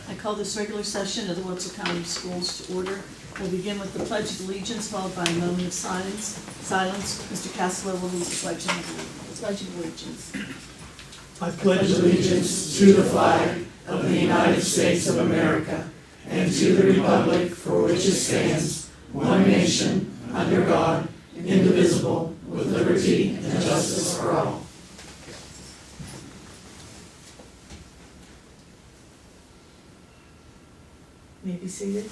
I call this regular session of the Wetzel County Schools to order. We'll begin with the Pledge of Allegiance, followed by a moment of silence. Mr. Castlew will lead the Pledge of Allegiance. I pledge allegiance to the flag of the United States of America and to the republic for which it stands, one nation, under God, indivisible, with liberty and justice for all. May be seated.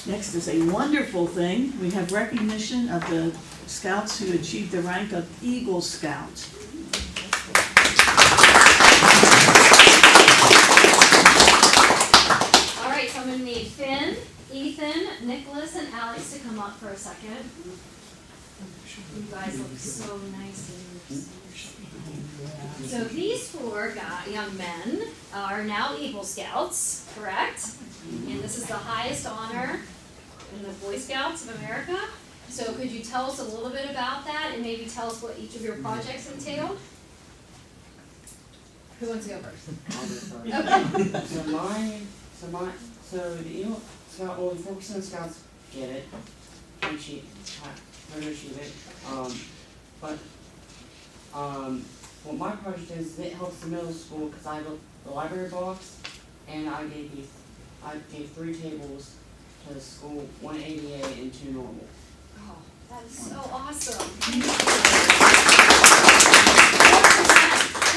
Next is a wonderful thing. We have recognition of the scouts who achieved the rank of Eagle Scout. All right, so I'm going to need Finn, Ethan, Nicholas, and Alex to come up for a second. You guys look so nice and so these four young men are now Eagle Scouts, correct? And this is the highest honor in the Boy Scouts of America. So could you tell us a little bit about that and maybe tell us what each of your projects entailed? Who wants to go first? Okay. So the Eagle Scout, only 4% of Scouts get it, achieve it. What my project is, it helps the middle school because I built the library box, and I gave 3 tables to the school, 1 ADA and 2 normal. Oh, that is so awesome.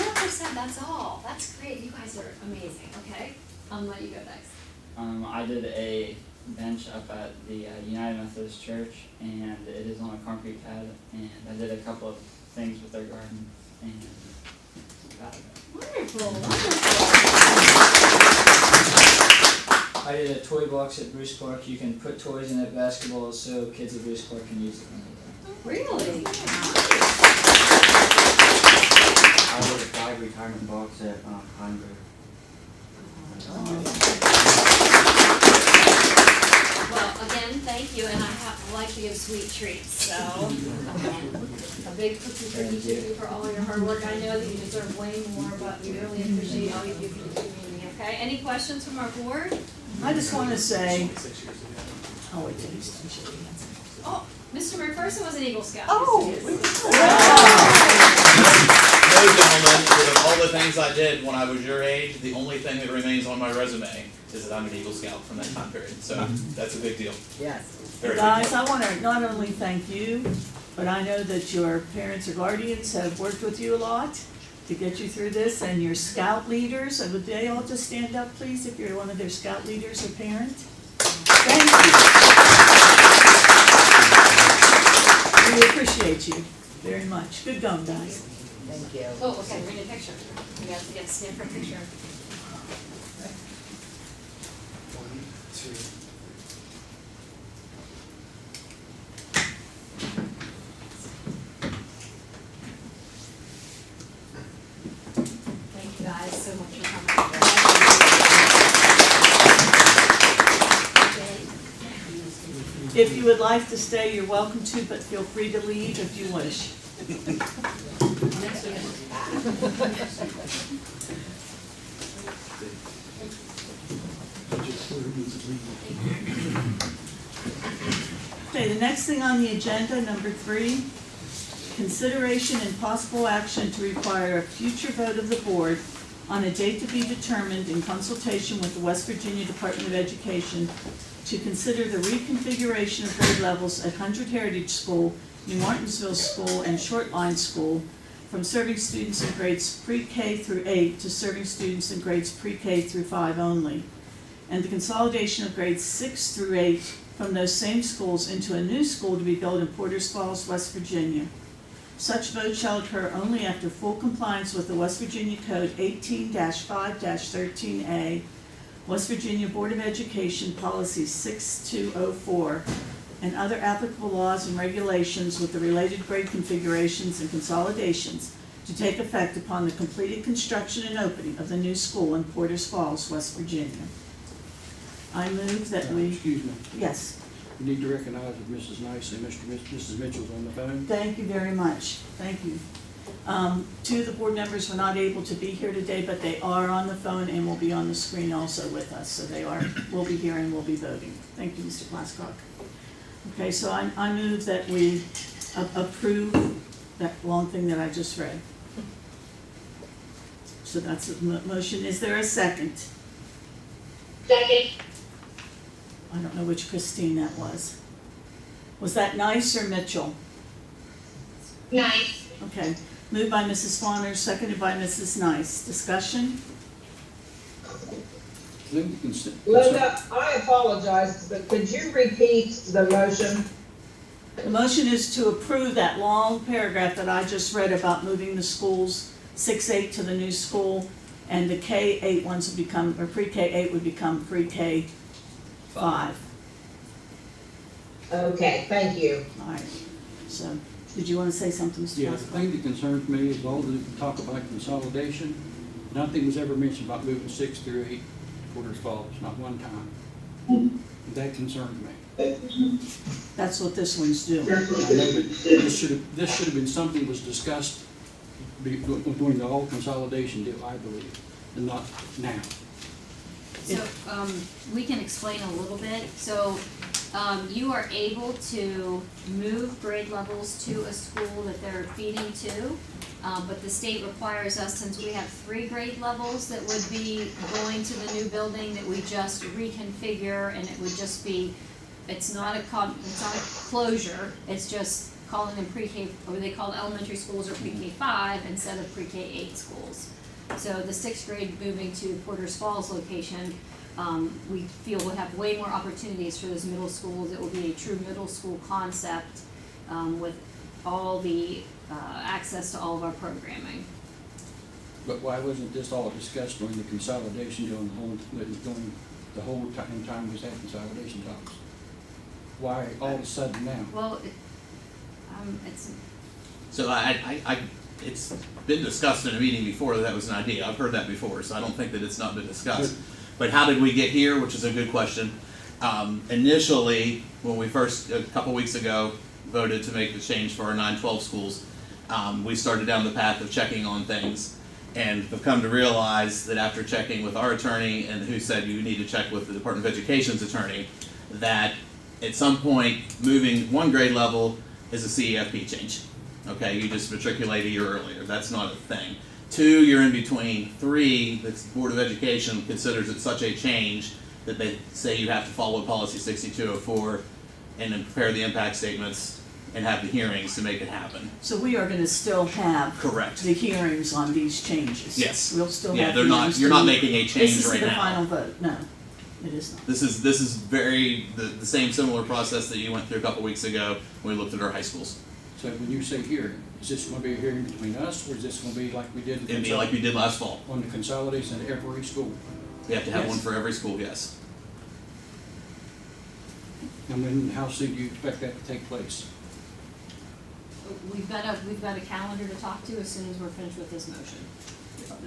4%, that's all. That's great. You guys are amazing. Okay, I'm gonna let you go next. I did a bench up at the United Methodist Church, and it is on a concrete pad, and I did a couple of things with their garden, and Wonderful. I did a toy box at Bruce Park. You can put toys in it, basketballs, so kids at Bruce Park can use it. Really? I did a flag retirement box at Heinberg. Well, again, thank you, and I like to give sweet treats, so a big cookie for each of you for all your hard work. I know that you deserve way more, but we really appreciate all you do for the community, okay? Any questions from our board? I just want to say, oh wait, he's done shaking hands. Oh, Mr. McPherson was an Eagle Scout. Oh! No, gentlemen, with all the things I did when I was your age, the only thing that remains on my resume is that I'm an Eagle Scout from that time period. So that's a big deal. Yes. Very big Guys, deal. I want to not only thank you, but I know that your parents or guardians have worked with you a lot to get you through this, and your scout leaders. Would they all just stand up, please, if you're one of their scout leaders or parent? Thank you. We appreciate you very much. Good going, guys. Thank you. Oh, okay, we need a picture. We have to get a snap for a picture. Thank you guys so much for coming. If you would like to stay, you're welcome to, but feel free to leave if you wish. Okay, the next thing on the agenda, number 3, consideration and possible action to require a future vote of the board on a date to be determined in consultation with the West Virginia Department of Education to consider the reconfiguration of grade levels at 100 Heritage School, New Martinsville School, and Shortline School from serving students in grades pre-K through 8 to serving students in grades pre-K through 5 only, and the consolidation of grades 6 through 8 from those same schools into a new school to be built in Porters Falls, West Virginia. Such vote shall occur only after full compliance with the West Virginia Code 18-5-13A, West Virginia Board of Education Policy 6204, and other applicable laws and regulations with the related grade configurations and consolidations to take effect upon the completed construction and opening of the new school in Porters Falls, West Virginia. I move that we... Excuse me, Yes. we need to recognize that Mrs. Nice and Mrs. Mitchell's on the phone. Thank you very much. Thank you. Two of the board members were not able to be here today, but they are on the phone and will be on the screen also with us, so will be here and will be voting. Thank you, Mr. Glasscock. Okay, so I move that we approve that long thing that I just read. So that's the motion. Is there a second? Second. I don't know which Christine that was. Was that Nice or Mitchell? Nice. Okay, moved by Mrs. Swanner, seconded by Mrs. Nice. Discussion? Linda, I apologize, but could you repeat the motion? The motion is to approve that long paragraph that I just read about moving the schools 6-8 to the new school, and the K-8 ones would become, or pre-K-8 would become pre-K-5. Okay, thank you. All right, so, did you want to say something, Mr. Yeah, the Plasko? thing that concerns me is all the talk about consolidation, nothing was ever mentioned about moving 6 through 8 Porter's Falls, not one time. That concerns me. That's what this one's doing. I know, but this should have been something that was discussed during the whole consolidation deal, I believe, and not now. So, we can explain a little bit. So, you are able to move grade levels to a school that they're feeding to, but the state requires us, since we have 3 grade levels that would be going to the new building, that we just reconfigure, and it would just be, it's not a closure, it's just calling them pre-K, or they call elementary schools or pre-K-5 instead of pre-K-8 schools. So the 6th grade moving to Porter's Falls location, we feel will have way more opportunities for those middle schools. It will be a true middle school concept with all the access to all of our programming. But why wasn't this all discussed during the consolidation deal and the whole time we had consolidation talks? Why all of a sudden now? Well, it's, So it's been discussed in a meeting before that was an idea. I've heard that before, so I don't think that it's not been discussed. But how did we get here, which is a good question. Initially, when we first, a couple weeks ago, voted to make the change for our 9-12 schools, we started down the path of checking on things, and have come to realize that after checking with our attorney, and who said you need to check with the Department of Education's attorney, that at some point, moving 1 grade level is a CEFP change. Okay, you just matriculate a year earlier. That's not a thing. 2, you're in between. 3, the Board of Education considers it such a change that they say you have to follow policy 6204 and then prepare the impact statements and have the hearings to make it happen. So we are gonna still have Correct. the hearings on these changes? Yes. We'll still Yeah, have they're not, hearings you're to- not making a change This right isn't the now. final vote, no, it is not. This is very, the same similar process that you went through a couple weeks ago when we looked at our high schools. So when you say hearing, is this gonna be a hearing between us, or is this gonna be like we did? It'd be like we did last fall. On the consolidation at every school? We have to have Yes. one for every school, yes. And when, how soon do you expect that to take place? we've got a calendar to talk to as soon as we're finished with this motion.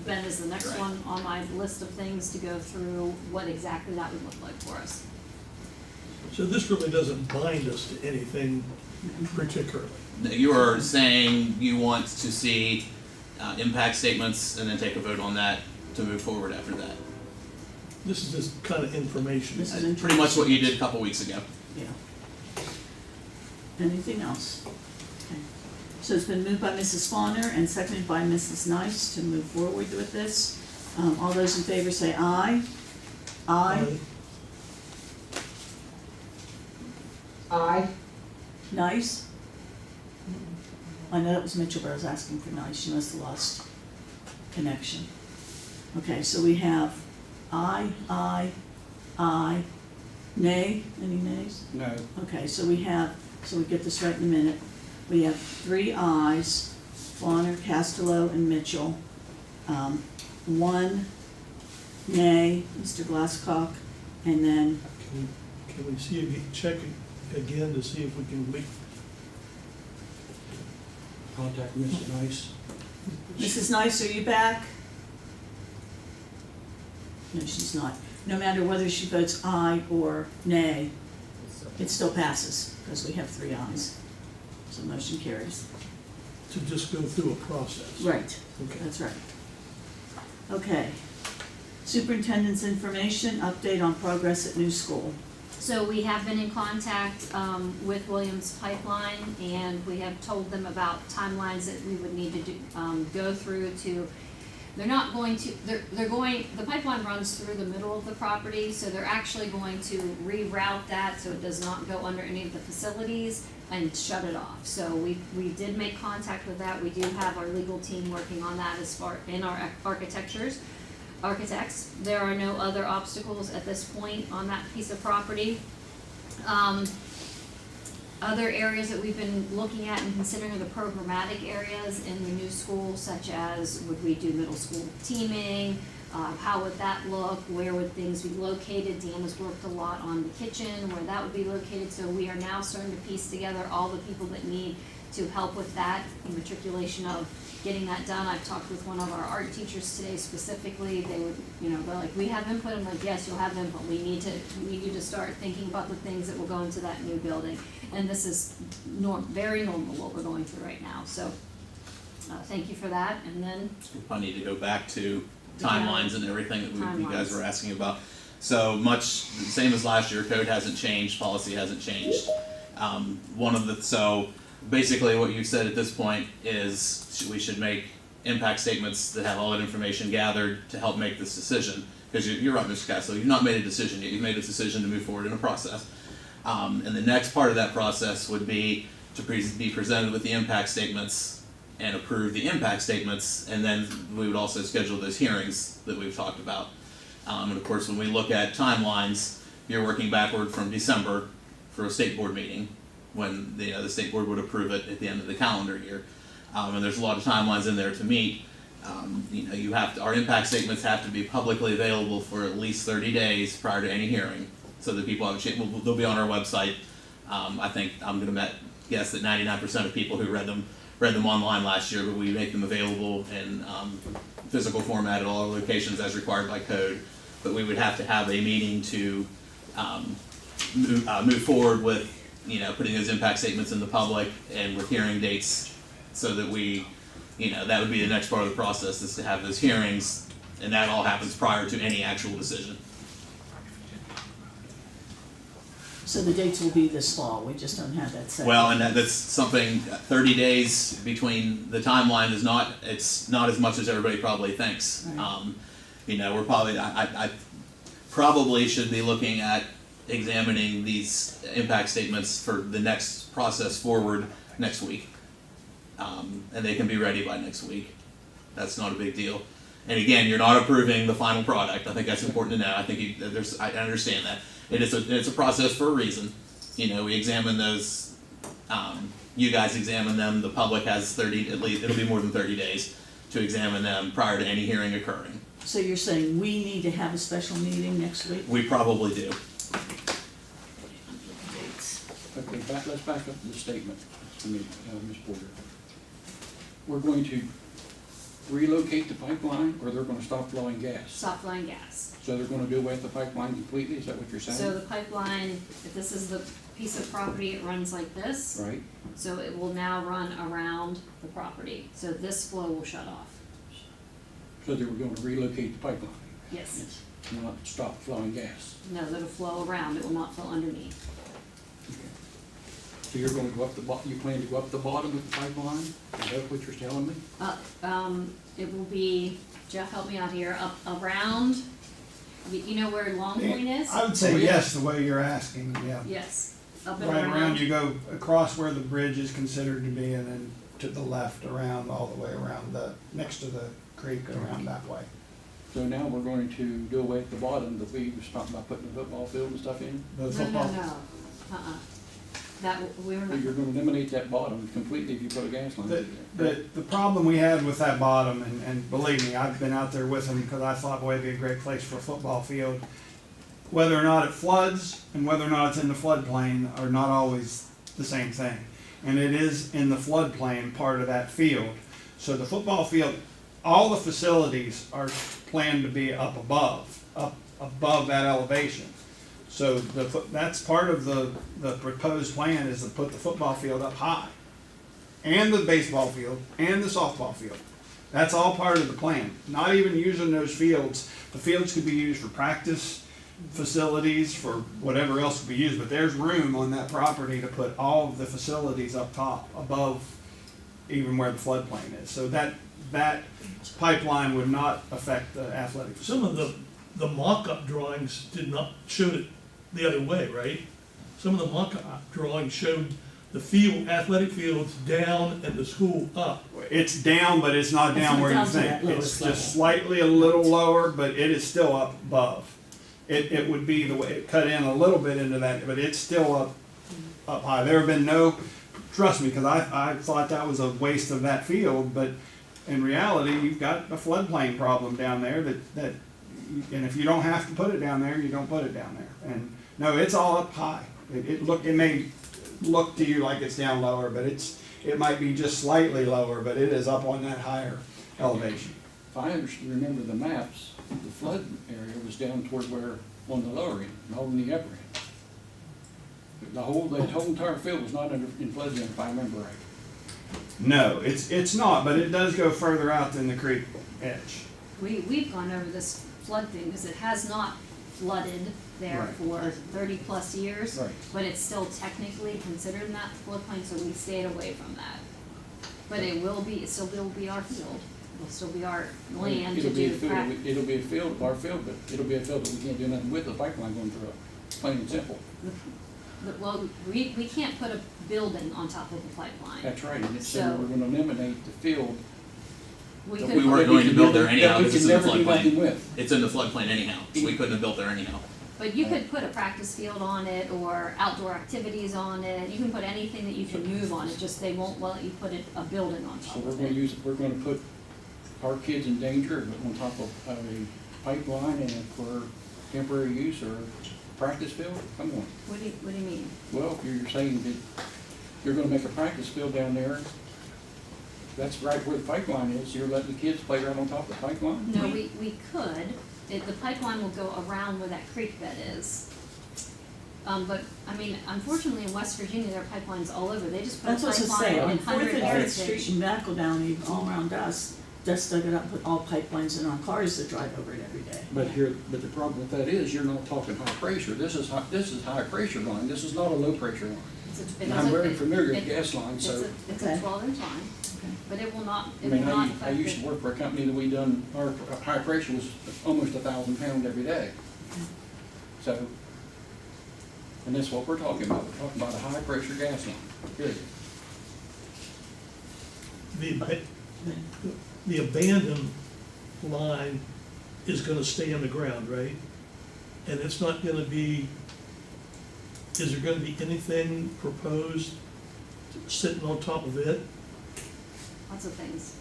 Ben is the next Right. one on my list of things to go through what exactly that would look like for us. So this really doesn't bind us to anything particularly. You are saying you want to see impact statements and then take a vote on that to move forward after that. This is just kind of information. This is Pretty much what you did a couple weeks ago. Yeah. Anything else? Okay. So it's been moved by Mrs. Fawner and seconded by Mrs. Nice to move forward with this. All those in favor say aye. Aye. Aye. Nice? I know that was Mitchell, but I was asking for Nice. She must have lost connection. Okay, so we have aye, aye, aye. Nay? Any nays? No. Okay, so we get this right in a minute. We have 3 ayes, Fawner, Castello, and Mitchell. 1 nay, Mr. Glasscock, and then, Can we see, check again to see if we can Contact Mrs. Nice. Mrs. Nice, are you back? No, she's not. No matter whether she votes aye or nay, it still passes, because we have 3 ayes. So motion carries. to just go through a process. Right, Okay. that's right. Okay. Superintendent's information, update on progress at new school. So we have been in contact with Williams Pipeline, and we have told them about timelines that we would need to do, go through to, they're not going to, they're going, the pipeline runs through the middle of the property, so they're actually going to reroute that so it does not go under any of the facilities and shut it off. So we did make contact with that. We do have our legal team working on that as far, in our architects. There are no other obstacles at this point on that piece of property. Other areas that we've been looking at and considering are the programmatic areas in the new school, such as would we do middle school teaming? How would that look? Where would things be located? Dan has worked a lot on the kitchen, where that would be located. So we are now starting to piece together all the people that need to help with that, the matriculation of getting that done. I've talked with one of our art teachers today specifically. They would, they're like, we have input. I'm like, yes, you'll have input. We need you to start thinking about the things that will go into that new building. And this is very normal what we're going through right now. So thank you for that. And then I need to go back to timelines and everything that you guys Timelines. were asking about. So much, same as last year, code hasn't changed, policy hasn't changed. So basically what you said at this point is we should make impact statements that have all that information gathered to help make this decision. Because you're right, Mr. Castle, you've not made a decision yet. You've made a decision to move forward in a process. And the next part of that process would be to be presented with the impact statements and approve the impact statements, and then we would also schedule those hearings that we've talked about. And of course, when we look at timelines, you're working backward from December for a state board meeting, when the state board would approve it at the end of the calendar year. And there's a lot of timelines in there to meet. Our impact statements have to be publicly available for at least 30 days prior to any hearing, so that people have a chance. They'll be on our website. I think I'm going to guess that 99% of people who read them online last year, but we make them available in physical format at all our locations as required by code. But we would have to have a meeting to move forward with putting those impact statements in the public and with hearing dates, so that that would be the next part of the process, is to have those hearings, and that all happens prior to any actual decision. So the dates will be this fall, we just don't have that set. Well, and that's something, 30 days between the timeline it's not as much as everybody probably thinks. Right. We're probably, I probably should be looking at examining these impact statements for the next process forward next week. And they can be ready by next week. That's not a big deal. And again, you're not approving the final product. I think that's important to know. I think I understand that. It's a process for a reason. We examine those, you guys examine them, the public has at least, it'll be more than 30 days to examine them prior to any hearing occurring. So you're saying we need to have a special meeting next week? We probably do. Dates. Okay, let's back up to the statement, Ms. Porter. We're going to relocate the pipeline, or they're gonna stop flowing gas? stop flowing gas. So they're gonna do away with the pipeline completely, is that what you're saying? So the pipeline, if this is the piece of property, it runs like this. Right, So it will now run around the property. So this flow will shut off. so they were gonna relocate the pipeline, Yes. not stop flowing gas. No, it'll flow around. It will not flow underneath. So you're gonna go up you plan to go up the bottom of the pipeline? Is that what you're telling me? It will be, Jeff, help me out here, up around, you know where Long Point is? I would say yes, the way you're asking, yeah. Yes, up and Right around. around, you go across where the bridge is considered to be, and then to the left around, all the way around next to the creek, around that way. So now we're going to do away at the bottom, that we was talking about putting the football field and stuff in? The No, football. no. We were So not, you're gonna eliminate that bottom completely if you put a gas line in there? The problem we had with that bottom, and believe me, I've been out there with them, because I thought, boy, it'd be a great place for a football field. Whether or not it floods, and whether or not it's in the floodplain, are not always the same thing. And it is in the floodplain part of that field. So the football field, all the facilities are planned to be up above that elevation. So that's part of the proposed plan, is to put the football field up high. and the baseball field, and the softball field. That's all part of the plan. Not even using those fields. The fields could be used for practice facilities, for whatever else could be used, but there's room on that property to put all of the facilities up top, above even where the floodplain is. So that pipeline would not affect the athletic Some facilities. of the mock-up drawings did not show it the other way, right? Some of the mock-up drawings showed the field, athletic fields down and the school up. It's down, but it's not It's down not where you down to think. that It's lowest level. just slightly a little lower, but it is still up above. It would be the way, it cut in a little bit into that, but it's still up high. There have been no, trust me, because I thought that was a waste of that field, but in reality, you've got a floodplain problem down there that, and if you don't have to put it down there, you don't put it down there. And no, it's all up high. It may look to you like it's down lower, but it might be just slightly lower, but it is up on that higher elevation. If I remember the maps, the flood area was down toward where, on the lower end, not on the upper end. That whole entire field was not in flood zone, if I remember right. No, it's not, but it does go further out than the creek edge. We've gone over this flood thing, because it has not flooded there Right. for 30-plus years. Right. But it's still technically considered in that floodplain, so we stayed away from that. But it still will be our field, it'll still be our land to It'll be a do field, practice. it'll be a field, our field, but it'll be a field that we can't do nothing with, the pipeline going through it, plain and simple. Well, we can't put a building on top of a pipeline. That's right, and it's so So- we're gonna eliminate the field. We That could we put- weren't going to build there anyhow, That we because can it's in the never do nothing floodplain. with. It's in the floodplain anyhow, so we couldn't have built there anyhow. But you could put a practice field on it, or outdoor activities on it, you can put anything that you can move on it, just they won't let you put a building on So top we're of gonna it. we're gonna put our kids in danger on top of a pipeline and for temporary use or practice field? Come on. What do you mean? Well, if you're saying that you're gonna make a practice field down there, that's right where the pipeline is, you're letting the kids play right on top of the pipeline? No, we could, the pipeline will go around where that creek bed is. But, I mean, unfortunately in West Virginia, there are pipelines all over, they just put a That's what I was pipeline saying, in on Fourth Hundred and Yard Fifth Street Station. in Backle Down, all around us, just dug it up, put all pipelines in our cars that drive over it every day. But the problem with that is, you're not talking high pressure, this is high pressure line, this is not a low pressure line. And I'm very familiar with gas lines, so, It's Okay. a 12-inch line, but it will not, I it will mean, not I affect used to it. work for a company that we done, our high pressure was almost 1,000 pounds every day. So, and that's what we're talking about, we're talking about a high pressure gas line, period. The abandoned line is gonna stay on the ground, right? And it's not gonna be, is there gonna be anything proposed sitting on top of it? Lots of things.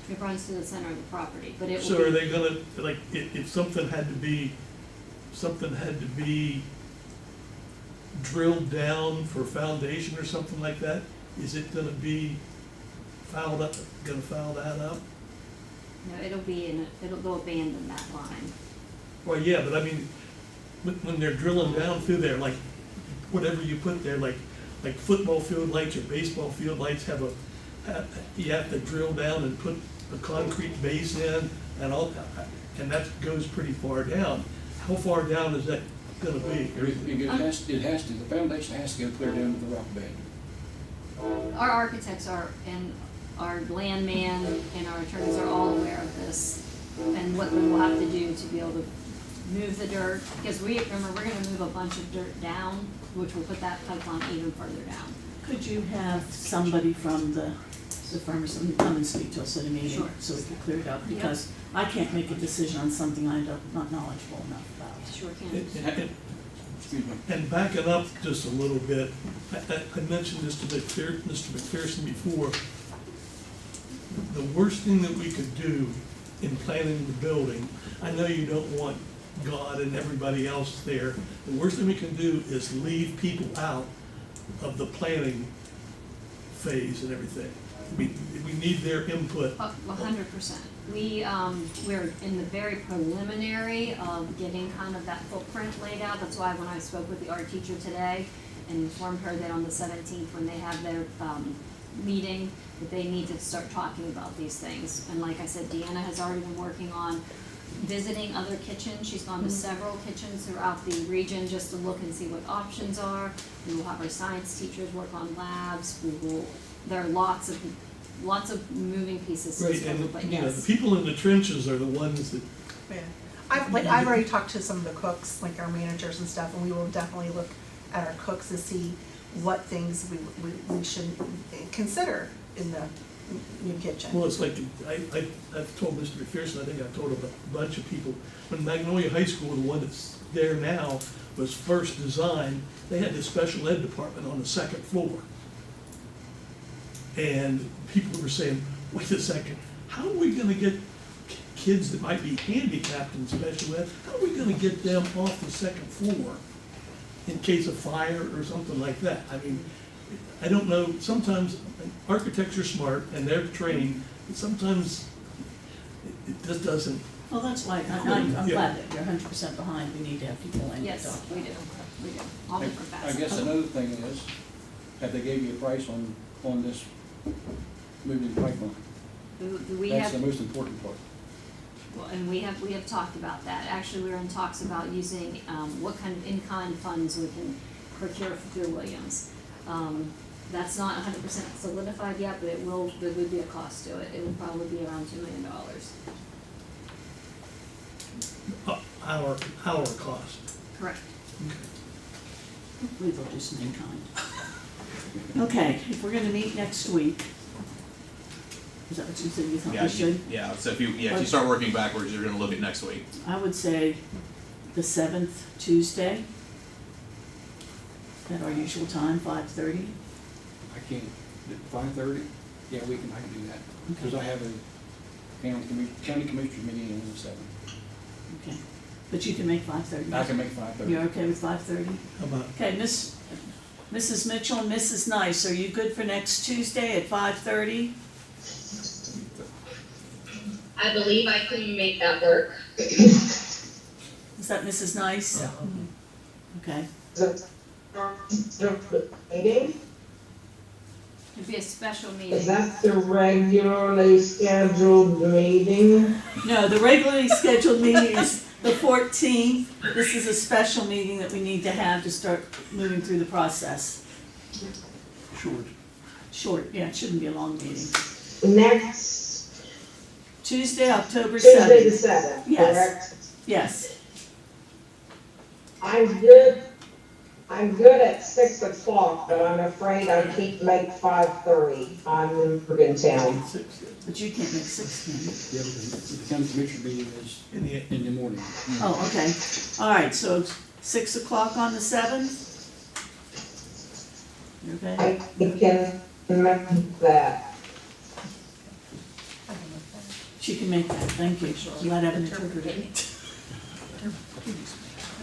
It runs through the center of the property, but it will be. So are they gonna, like, if something had to be drilled down for foundation or something like that, is it gonna be foul that up? No, they'll abandon that line. Well, yeah, but I mean, when they're drilling down through there, like, whatever you put there, like football field lights or baseball field lights you have to drill down and put a concrete base in and all, and that goes pretty far down. How far down is that gonna be? It has to, the foundation has to go clear down to the rock bed. Our architects and our landman and our attorneys are all aware of this and what we will have to do to be able to move the dirt, because we're gonna move a bunch of dirt down, which will put that pipeline even further down. Could you have somebody from the firm or something come and speak to us at a meeting? Sure. So we could clear it up, because I can't make a decision on something I'm not knowledgeable enough about. Sure can. Excuse me. And backing up just a little bit, I mentioned this to Mr. McPherson before. The worst thing that we could do in planning the building, I know you don't want God and everybody else there, the worst thing we can do is leave people out of the planning phase and everything. We need their input. 100%. We're in the very preliminary of getting kind of that footprint laid out. That's why when I spoke with the art teacher today and informed her that on the 17th, when they have their meeting, that they need to start talking about these things. And like I said, Deanna has already been working on visiting other kitchens. She's gone to several kitchens throughout the region just to look and see what options are. We will have our science teachers work on labs. There are lots of moving pieces to Right, this puzzle, but and, you know, the yes. people in the trenches are the ones that, Yeah. I've already talked to some of the cooks, like our managers and stuff, and we will definitely look at our cooks to see what things we should consider in the new kitchen. well, it's like, I've told Mr. McPherson, I think I've told a bunch of people, when Magnolia High School, the one that's there now, was first designed, they had this special ed department on the second floor. And people were saying, wait a second, how are we gonna get kids that might be handicapped in special ed, how are we gonna get them off the second floor in case of fire or something like that? I mean, I don't know, sometimes architects are smart and they're trained, but sometimes it just doesn't. Well, that's why, I'm Yeah. glad that you're 100% behind, we need to have people in to Yes, talk. we do, all different I facets. guess another thing is, have they gave you a price on this moving pipeline? We That's have, the most important part. well, and we have talked about that. Actually, we were in talks about using, what kind of in-kind funds we can procure through Williams. That's not 100% solidified yet, but there would be a cost to it. It would probably be around $2 million. Our cost. Correct. Hopefully they'll do some in kind. Okay, if we're gonna meet next week, is that what you said you thought Yeah, we should? yeah, so if you start working backwards, you're gonna look at next week. I would say the 7th, Tuesday, at our usual time, 5:30. I can't, 5:30? Yeah, I can do that, because I have a county commissioner meeting on the 7th. Okay, but you can make 5:30. I can make 5:30. You're okay with 5:30? How about, Okay, Mrs. Mitchell and Mrs. Nice, are you good for next Tuesday at 5:30? I believe I can make that work. Is that Mrs. Nice? Yeah. Okay, Meeting, It'd be a special is meeting. that the regularly scheduled meeting? no, the regularly scheduled meeting is the 14th. This is a special meeting that we need to have to start moving through the process. short? Short, yeah, it shouldn't be a long meeting. Next Tuesday, October Tuesday the 7th. 7th, Yes. correct? Yes, I'm good at 6 o'clock, but I'm afraid I can't make 5:30. I'm in Morgantown. but you can't make 6, can you? Yeah, because the county commissioner meeting is in the morning. Oh, okay. All right, so 6 o'clock on the 7th? You okay? I can make that. She can make that, thank you. Glad I have an interpreter.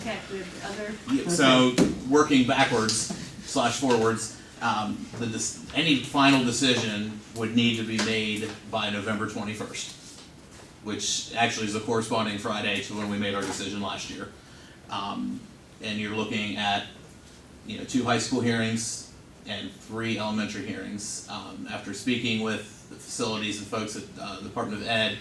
Okay, we have other, Yeah, so, working backwards / forwards, any final decision would need to be made by November 21st, which actually is a corresponding Friday to when we made our decision last year. And you're looking at, 2 high school hearings and 3 elementary hearings. After speaking with the facilities and folks at the Department of Ed,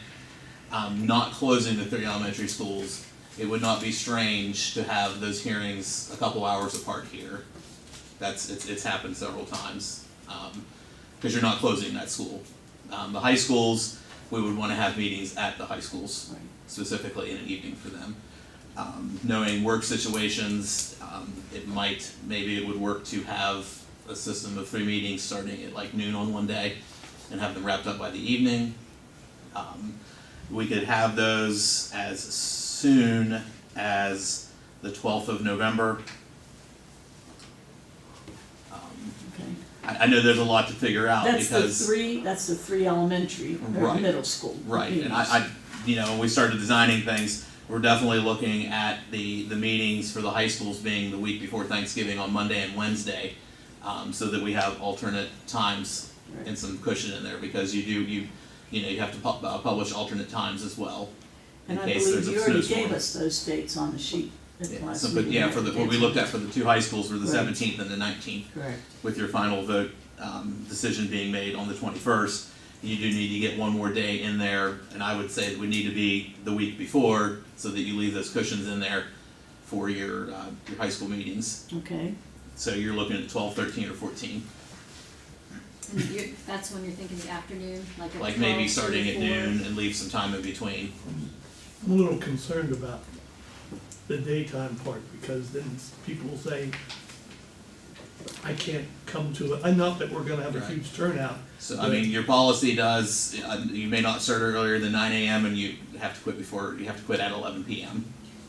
not closing the 3 elementary schools, it would not be strange to have those hearings a couple hours apart here. It's happened several times, because you're not closing that school. The high schools, we would wanna have meetings at the high schools, specifically in an evening for them. Knowing work situations, maybe it would work to have a system of 3 meetings starting at like noon on one day and have them wrapped up by the evening. We could have those as soon as the 12th of November. Okay. I know there's a lot to figure out That's because. the 3 elementary, or Right. middle school Right, and meetings. when we started designing things, we're definitely looking at the meetings for the high schools being the week before Thanksgiving on Monday and Wednesday, so that we have alternate times Right. and some cushion in there, because you have to publish alternate times as well, in And I case believe there's a you already snowstorm. gave us those dates on the sheet. at the Yeah, last so, but meeting. yeah, for the, what we looked at for the two high schools were the Right. 17th and the 19th. Correct. With your final vote, decision being made on the 21st, you do need to get one more day in there, and I would say it would need to be the week before, so that you leave those cushions in there for your high school meetings. Okay, So you're looking at 12, 13, or 14. And that's when you're thinking the afternoon, like at 12 Like maybe to starting at 4? noon and leave some time in between. I'm a little concerned about the daytime part, because then people will say, I can't come to it, I know that we're gonna have a Right. huge turnout. So, I mean, your policy does, you may not start earlier than 9 AM and you have to quit at 11 PM.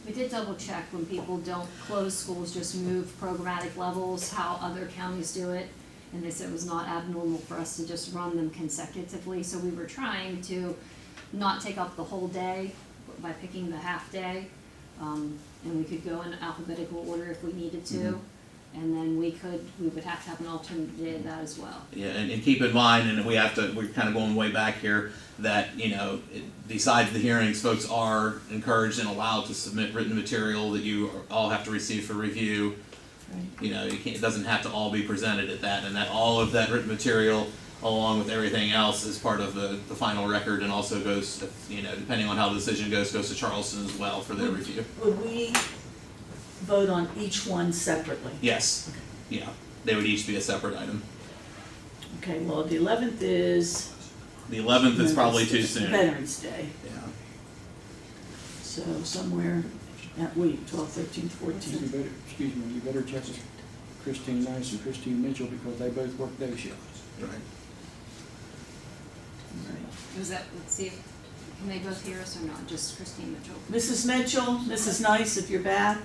We did double check when people don't close schools, just move programmatic levels, how other counties do it. And they said it was not abnormal for us to just run them consecutively, so we were trying to not take up the whole day by picking the half day. And we could go in alphabetical order if we needed to. And then we would have to have an alternate day of that as well. Yeah, and keep in mind, and we're kind of going way back here, that, besides the hearings, folks are encouraged and allowed to submit written material that you all have to receive for review. right. It doesn't have to all be presented at that, and that all of that written material, along with everything else, is part of the final record, and also goes, depending on how the decision goes to Charleston as well for their review. Would we vote on each one separately? Yes, yeah, they would each be a separate item. Okay, well, the 11th is. The 11th is probably too soon. Veterans Day, Yeah. so somewhere that week, 12, 13, 14. You better check with Christine Nice and Christine Mitchell, because they both work day shifts. Right. Was that, let's see, can they both hear us or not, just Christine Mitchell? Mrs. Mitchell, Mrs. Nice, if you're back,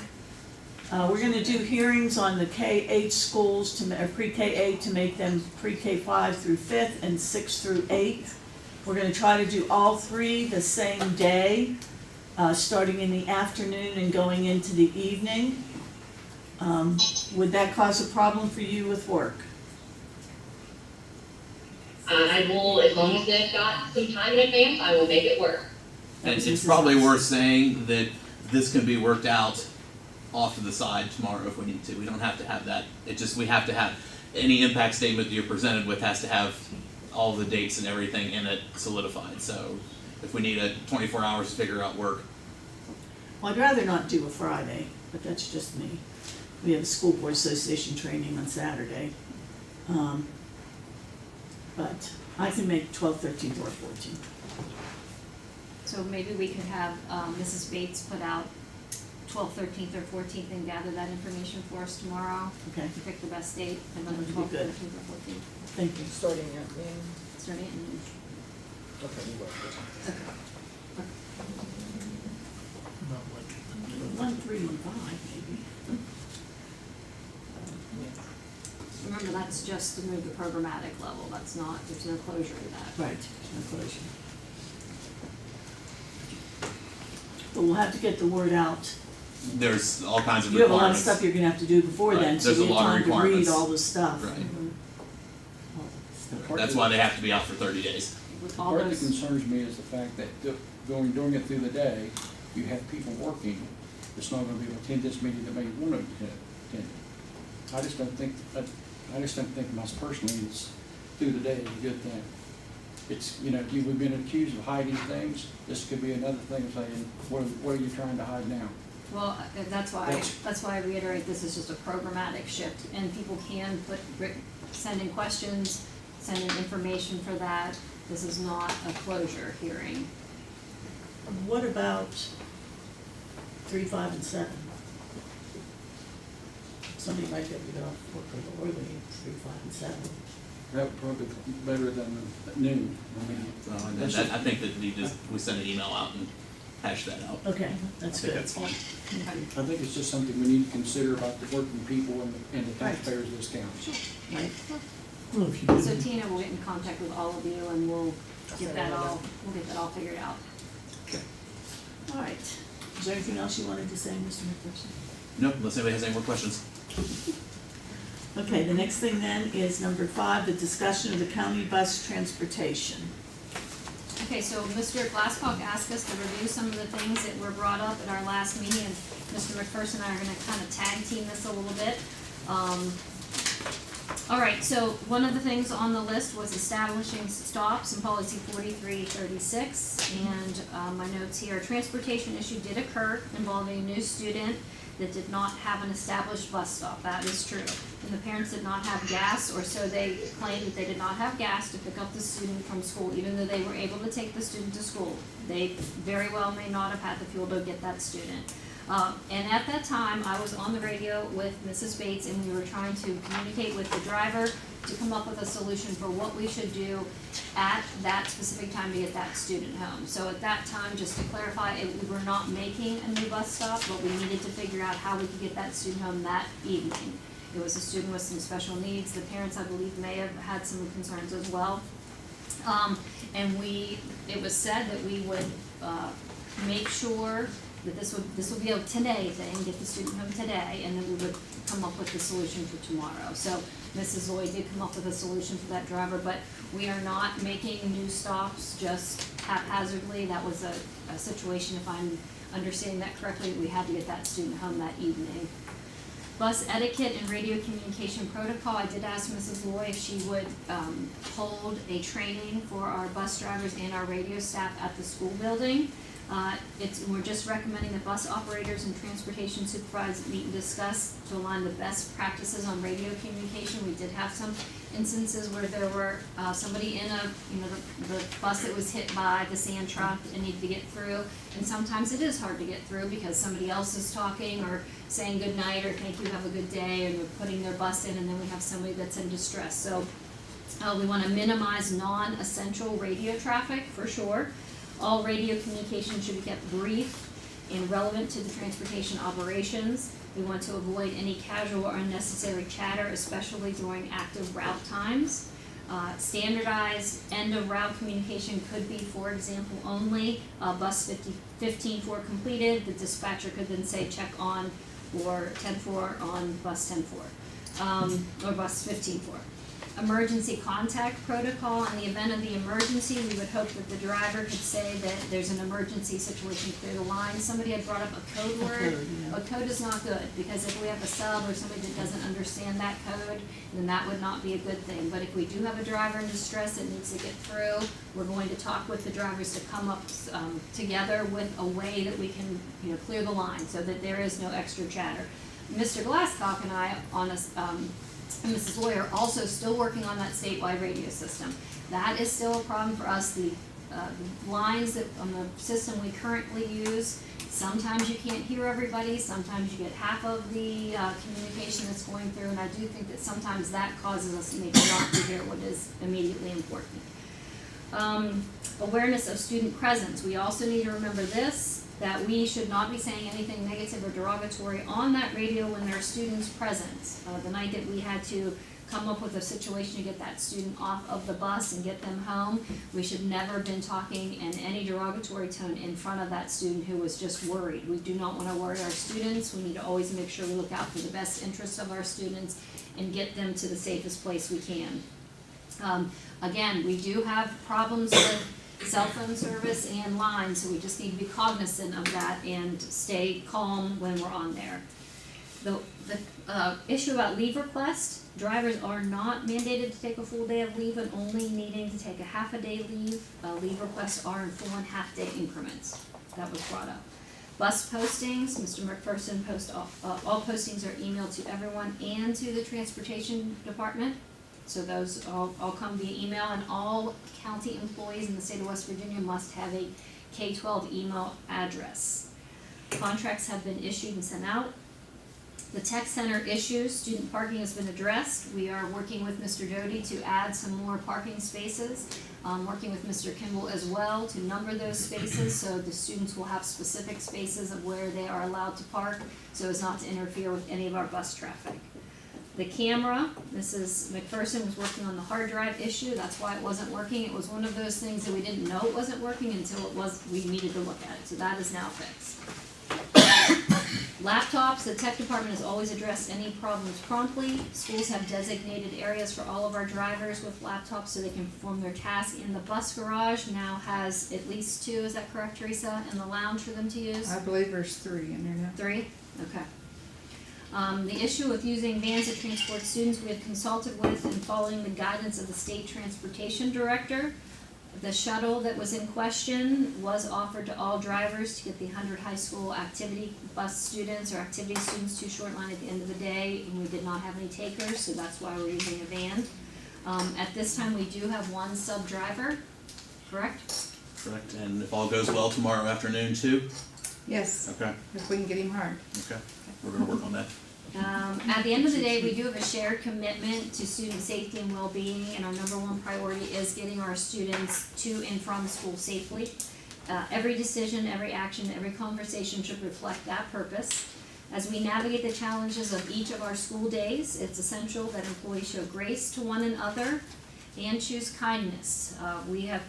we're gonna do hearings on the K-8 schools, or pre-K-8 to make them pre-K-5 through 5th and 6th through 8th. We're gonna try to do all three the same day, starting in the afternoon and going into the evening. Would that cause a problem for you with work? I will, as long as they've got some time in advance, I will make it work. And it's probably worth saying that this can be worked out off to the side tomorrow if we need to. We don't have to have that. We have to have, any impact statement that you're presented with has to have all the dates and everything in it solidified. So if we need 24 hours to figure out work. Well, I'd rather not do a Friday, but that's just me. We have a school board association training on Saturday. But I can make 12, 13, or 14. So maybe we could have Mrs. Bates put out 12th, 13th, or 14th and gather that information for us tomorrow. Okay, To pick the best date, and then the That would 12th, be good. 13th, or 14th, thank you. Starting at noon. starting at noon. Okay, you work. 1, 3, and 5, maybe. Remember, that's just to move the programmatic level, that's not, there's no closure in that. Right, no closure. But we'll have to get the word out. There's all kinds of You have a lot of requirements. stuff you're gonna have to do before then, Right, so there's we a have lot of time to read requirements. all the stuff. Right. All the stuff. That's why they have to be out for 30 days. With The all part that those, concerns me is the fact that doing it through the day, you have people working that's not gonna be able to attend this meeting that may want to attend. I just don't think personally, it's through the day is a good thing. It's, we've been accused of hiding things, this could be another thing saying, what are you trying to hide now? well, that's why I reiterate, this is just a programmatic shift, and people can send in questions, send in information for that. This is not a closure hearing. What about 3, 5, and 7? Somebody might be able to get off work a little early, 3, 5, and 7. That would probably be better than noon. I think that we send an email out and hash that out. Okay, that's I good. think that's fine. I think it's just something we need to consider about the working people and the Right. taxpayers of this county. Right, Well, if you So did, Tina will get in contact with all of you, and we'll get that all figured out. all right. Is there anything else you wanted to say, Mr. McPherson? No, unless anybody has any more questions. Okay, the next thing then is number 5, the discussion of the county bus transportation. Okay, so Mr. Glasscock asked us to review some of the things that were brought up at our last meeting, and Mr. McPherson and I are gonna kind of tag team this a little bit. All right, so one of the things on the list was establishing stops in policy 4336, and my notes here, a transportation issue did occur involving a new student that did not have an established bus stop. That is true. And the parents did not have gas, or so they claimed that they did not have gas to pick up the student from school, even though they were able to take the student to school. They very well may not have had the fuel to get that student. And at that time, I was on the radio with Mrs. Bates, and we were trying to communicate with the driver to come up with a solution for what we should do at that specific time to get that student home. So at that time, just to clarify, we were not making a new bus stop, but we needed to figure out how we could get that student home that evening. It was a student with some special needs. The parents, I believe, may have had some concerns as well. And it was said that we would make sure that this would be a today thing, get the student home today, and then we would come up with the solution for tomorrow. So Mrs. Lloyd did come up with a solution for that driver, but we are not making new stops just haphazardly. That was a situation, if I'm understanding that correctly, we had to get that student home that evening. Bus etiquette and radio communication protocol, I did ask Mrs. Lloyd if she would hold a training for our bus drivers and our radio staff at the school building. We're just recommending that bus operators and transportation supervisors meet and discuss to align the best practices on radio communication. We did have some instances where there were somebody in the bus that was hit by the sand truck and needed to get through. And sometimes it is hard to get through because somebody else is talking or saying good night or thank you, have a good day, and they're putting their bus in, and then we have somebody that's in distress. So we want to minimize non-essential radio traffic for sure. All radio communication should be kept brief and relevant to the transportation operations. We want to avoid any casual or unnecessary chatter, especially during active route times. Standardized end of route communication could be, for example, only bus 15-4 completed. The dispatcher could then say check on or 10-4 on bus 10-4 or bus 15-4. Emergency contact protocol. In the event of the emergency, we would hope that the driver could say that there's an emergency situation, clear the line. Somebody had brought up a code word. A code is not good, because if we have a sub or somebody that doesn't understand that code, then that would not be a good thing. But if we do have a driver in distress that needs to get through, we're going to talk with the drivers to come up together with a way that we can, clear the line so that there is no extra chatter. Mr. Glasscock and I and Mrs. Lawyer also still working on that statewide radio system. That is still a problem for us. The lines that on the system we currently use, sometimes you can't hear everybody, sometimes you get half of the communication that's going through, and I do think that sometimes that causes us maybe not to hear what is immediately important. Awareness of student presence. We also need to remember this, that we should not be saying anything negative or derogatory on that radio when there are students present. The night that we had to come up with a situation to get that student off of the bus and get them home, we should never have been talking in any derogatory tone in front of that student who was just worried. We do not want to worry our students. We need to always make sure we look out for the best interests of our students and get them to the safest place we can. Again, we do have problems with cell phone service and lines, so we just need to be cognizant of that and stay calm when we're on there. The issue about leave request, drivers are not mandated to take a full day of leave and only needing to take a half a day leave. Leave requests are in full and half day increments. That was brought up. Bus postings, Mr. McPherson all postings are emailed to everyone and to the transportation department. So those all come via email, and all county employees in the state of West Virginia must have a K-12 email address. Contracts have been issued and sent out. The tech center issues, student parking has been addressed. We are working with Mr. Doty to add some more parking spaces. Working with Mr. Kimball as well to number those spaces so the students will have specific spaces of where they are allowed to park so as not to interfere with any of our bus traffic. The camera, Mrs. McPherson was working on the hard drive issue. That's why it wasn't working. It was one of those things that we didn't know it wasn't working until we needed to look at it. So that is now fixed. Laptops, the tech department has always addressed any problems promptly. Schools have designated areas for all of our drivers with laptops so they can perform their tasks. In the bus garage now has at least 2, is that correct, Teresa, in the lounge for them to use? I believe there's 3 in there now. 3? Okay. The issue with using vans to transport students, we have consulted with and following the guidance of the state transportation director. The shuttle that was in question was offered to all drivers to get the 100 high school activity bus students or activity students to Shortline at the end of the day, and we did not have any takers, so that's why we're using a van. At this time, we do have 1 sub-driver, correct? Correct, and if all goes well tomorrow afternoon too? Yes, Okay, if we can get him hired. okay, we're gonna work on that. At the end of the day, we do have a shared commitment to student safety and well-being, and our number 1 priority is getting our students to and from school safely. Every decision, every action, every conversation should reflect that purpose. As we navigate the challenges of each of our school days, it's essential that employees show grace to one another and choose kindness. We have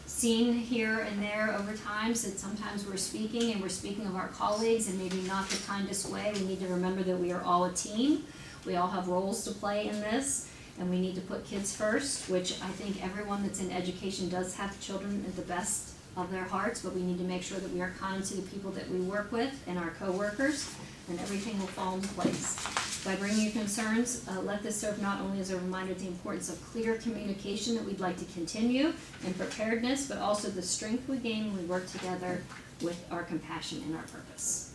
seen here and there over times that sometimes we're speaking of our colleagues and maybe not the kindest way. We need to remember that we are all a team. We all have roles to play in this, and we need to put kids first, which I think everyone that's in education does have children at the best of their hearts, but we need to make sure that we are kind to the people that we work with and our coworkers, and everything will fall into place. By bringing your concerns, let this serve not only as a reminder of the importance of clear communication that we'd like to continue and preparedness, but also the strength we gain when we work together with our compassion and our purpose.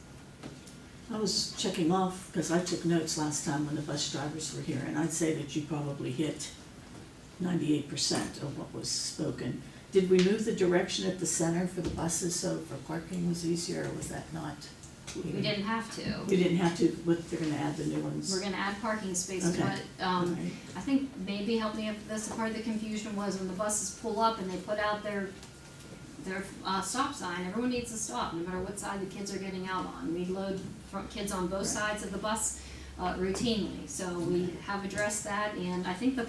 I was checking off, because I took notes last time when the bus drivers were here, and I'd say that you probably hit 98% of what was spoken. Did we move the direction at the center for the buses so for parking was easier, or was that not? We didn't have to. You didn't have to, but they're gonna add the new ones. We're gonna add parking spaces, Okay. but, Alright. I think maybe help me with this, part of the confusion was when the buses pull up and they put out their stop sign, everyone needs to stop, no matter what side the kids are getting out on. We load kids on both sides of the bus, routinely, so we have addressed that, and I think the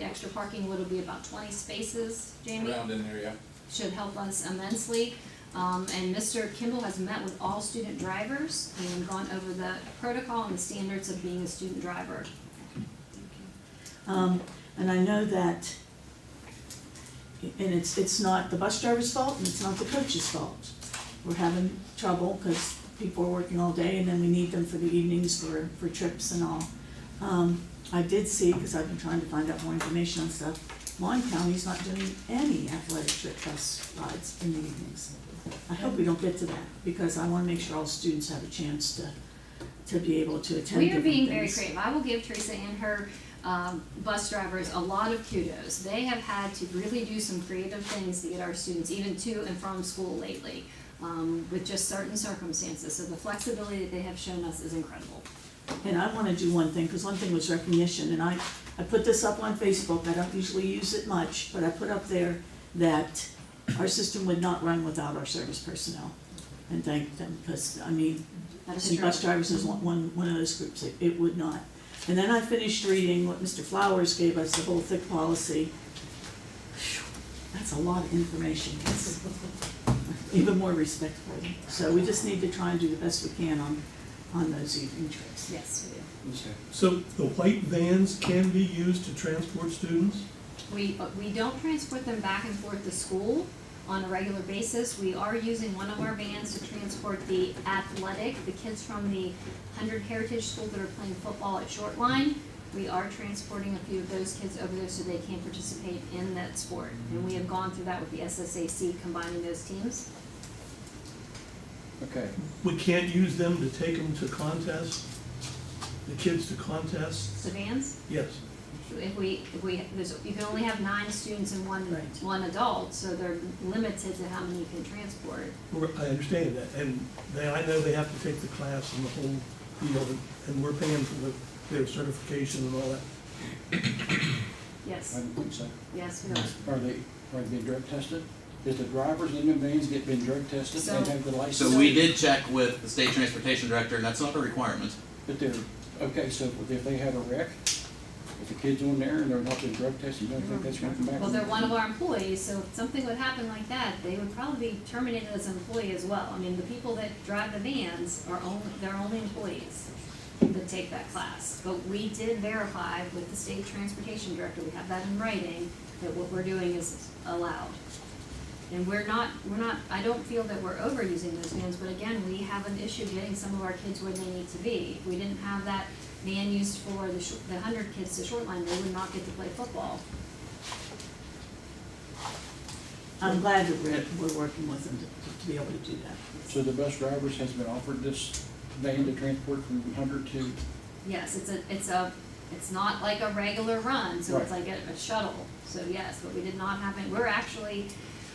extra parking would be about 20 spaces, Jamie? Around in there, yeah. Should help us immensely. And Mr. Kimball has met with all student drivers and gone over the protocol and the standards of being a student driver. And I know that, and it's not the bus driver's fault and it's not the coach's fault. We're having trouble because people are working all day and then we need them for the evenings for trips and all. I did see, because I've been trying to find out more information on stuff, Mon County's not doing any athletic trip bus rides in the evenings. I hope we don't get to that, because I wanna make sure all students have a chance to be able to attend We are different being very things. creative. I will give Teresa and her bus drivers a lot of kudos. They have had to really do some creative things to get our students even to and from school lately, with just certain circumstances. So the flexibility that they have shown us is incredible. And I wanna do one thing, because one thing was recognition, and I put this up on Facebook. I don't usually use it much, but I put up there that our system would not run without our service personnel. And thank them, because, I mean, That is and true. bus drivers is one of those groups, it would not. And then I finished reading what Mr. Flowers gave us, the whole thick policy. Phew, that's a lot of information, that's even more respect for them. So we just need to try and do the best we can on those evening trips. Yes, we do. Okay. So the white vans can be used to transport students? We don't transport them back and forth to school on a regular basis. We are using one of our vans to transport the kids from the 100 Heritage School that are playing football at Shortline. We are transporting a few of those kids over there so they can participate in that sport. And we have gone through that with the SSAC, combining those teams. Okay, We can't use them to take them to contests? The kids to contests? The vans, Yes. you can only have 9 students and one adult, so they're limited to how many you can transport. I understand that, and I know they have to take the class and the whole deal, and we're paying for their certification and all that. Yes, I don't think so. yes, we are. Are they drug tested? Is the drivers in the vans been drug tested and have the license? So we did check with the state transportation director, and that's not a requirement. But they're, okay, so if they have a wreck, if the kid's on there and they're not being drug tested, you don't think that's gonna come back? Well, they're one of our employees, so if something would happen like that, they would probably be terminated as an employee as well. I mean, the people that drive the vans are they're only employees that take that class. But we did verify with the state transportation director, we have that in writing, that what we're doing is allowed. And we're not, I don't feel that we're overusing those vans, but again, we have an issue getting some of our kids where they need to be. If we didn't have that van used for the 100 kids to Shortline, they would not get to play football. I'm glad that we're working with them to be able to do that. So the bus drivers has been offered this van to transport from 100 to, Yes, it's not like a regular run, so it's Right. like a shuttle. So yes, but we did not have it.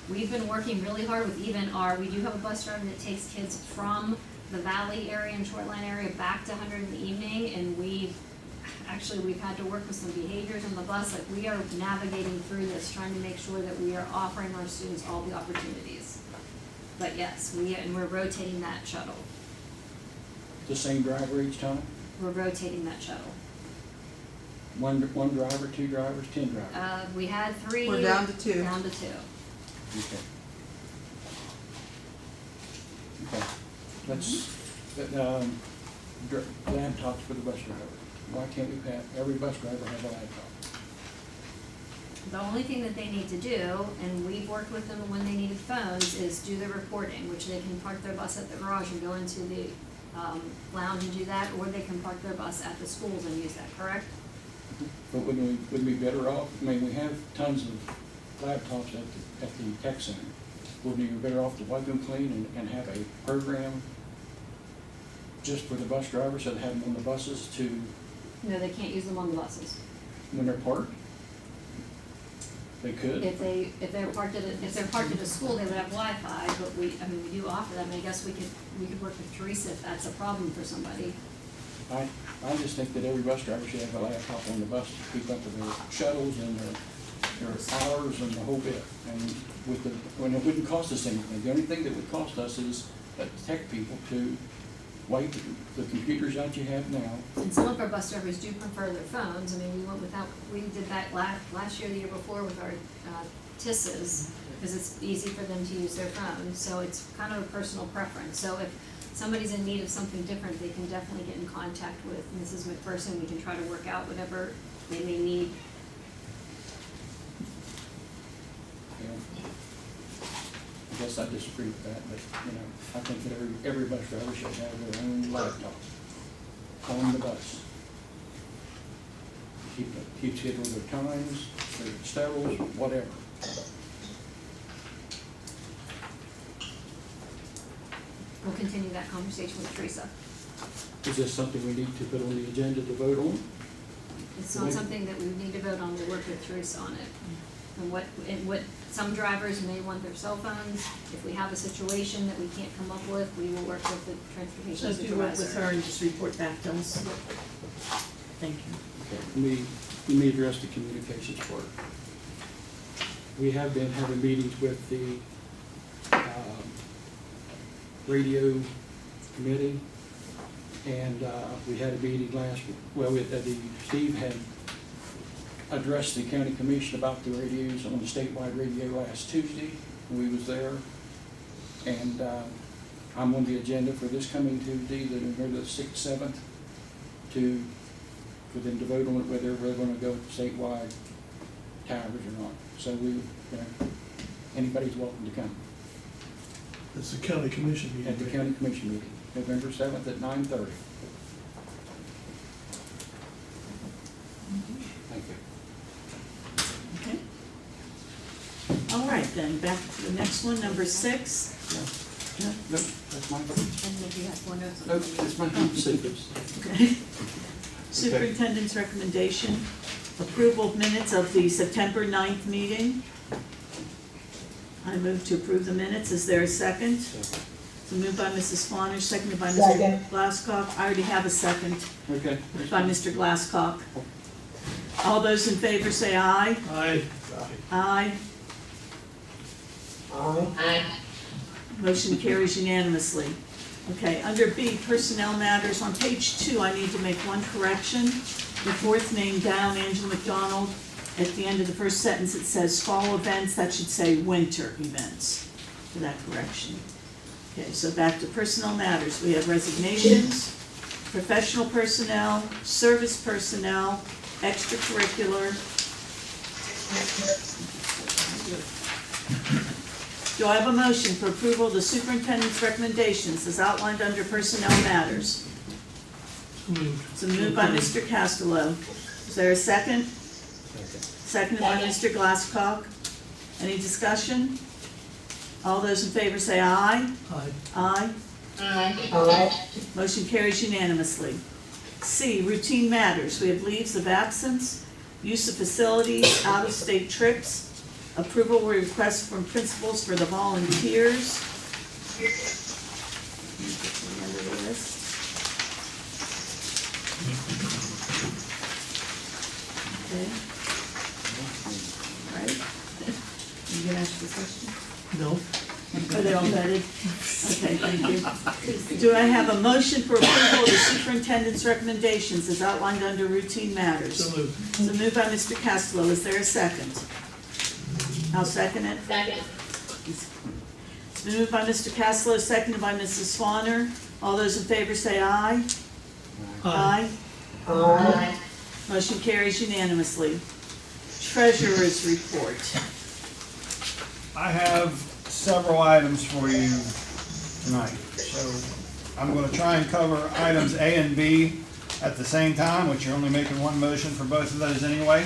We've been working really hard with we do have a bus driver that takes kids from the Valley area and Shortline area back to 100 in the evening, and we've had to work with some behaviors on the bus. Like, we are navigating through this, trying to make sure that we are offering our students all the opportunities. But yes, we're rotating that shuttle. the same driver each time? We're rotating that shuttle. One driver, 2 drivers, 10 drivers? We had 3. We're down to 2. Down to 2. Okay. Okay. Let's, laptops for the bus driver. Why can't we have, every bus driver have a laptop? The only thing that they need to do, and we've worked with them when they needed phones, is do the reporting, which they can park their bus at the garage and go into the lounge and do that, or they can park their bus at the schools and use that, correct? But wouldn't we be better off, I mean, we have tons of laptops at the tech center. Wouldn't we be better off to wipe them clean and have a program just for the bus drivers, so they have them on the buses to, No, they can't use them on the buses. when they're parked? They could? If they're parked at a school, they would have Wi-Fi, but we do offer them. I guess we could work with Teresa if that's a problem for somebody. I just think that every bus driver should have a laptop on the bus to keep up with their shuttles and their hours and the whole bit. And when it wouldn't cost us anything, the only thing that would cost us is the tech people to wipe the computers out you have now. And some of our bus drivers do prefer their phones. I mean, we did that last year, the year before with our TISs, because it's easy for them to use their phones. So it's kind of a personal preference. So if somebody's in need of something different, they can definitely get in contact with Mrs. McPherson. We can try to work out whatever they may need. You know, I guess I disagree with that, but, I think that every bus driver should have their own laptop on the bus. Keeps kids with their times, their schedules, whatever. We'll continue that conversation with Teresa. Is this something we need to put on the agenda to vote on? It's not something that we need to vote on. We'll work with Teresa on it. And what some drivers may want their cell phones. If we have a situation that we can't come up with, we will work with the transportation So if supervisor. you work with her and just report back to us. Thank you. Okay, let me address the communications part. We have been having meetings with the radio committee, and we had a meeting Steve had addressed the county commission about the radios on the statewide radio last Tuesday, and we was there. And I'm on the agenda for this coming Tuesday, the 6th, 7th, for them to vote on it, whether we're gonna go statewide towers or not. So anybody's welcome to come. It's the county commission meeting. At the county commission meeting, November 7th at 9:30. Thank you. Okay. All right, then, back to the next one, number 6. No, that's my vote. And if you have one of No, that's my vote. Okay. Superintendent's recommendation, approval of minutes of the September 9th meeting. I move to approve the minutes. Is there a second? So moved by Mrs. Fawnish, seconded by Mr. Second. Glasscock. I already have a second Okay. by Mr. Glasscock. All those in favor say aye. Aye. Aye. Aye. Aye. Motion carries unanimously. Okay, under B, personnel matters, on page 2, I need to make one correction. the fourth name down, Angela McDonald, at the end of the first sentence, it says fall events, that should say winter events, for that correction. Okay, so back to personnel matters. We have resignations, professional personnel, service personnel, extracurricular. Do I have a motion for approval of the superintendent's recommendations as outlined under personnel matters? So moved by Mr. Castello. Is there a second? Seconded by Mr. Glasscock. Any discussion? All those in favor say aye. Aye. Aye. Motion carries unanimously. C, routine matters. We have leaves of absence, use of facilities, out-of-state trips, approval or request from principals for the volunteers. Get to the end of the list. Okay. All right. You gonna ask the question? No. Are they all vetted? Okay, thank you. Do I have a motion for approval of the superintendent's recommendations as outlined under routine matters? So moved. So moved by Mr. Castello. Is there a second? I'll second it. Second. It's been moved by Mr. Castello, seconded by Mrs. Swanner. All those in favor say aye. Aye. Aye. Motion carries unanimously. Treasurer's report. I have several items for you tonight. So I'm going to try and cover items A and B at the same time, which you're only making one motion for both of those anyway.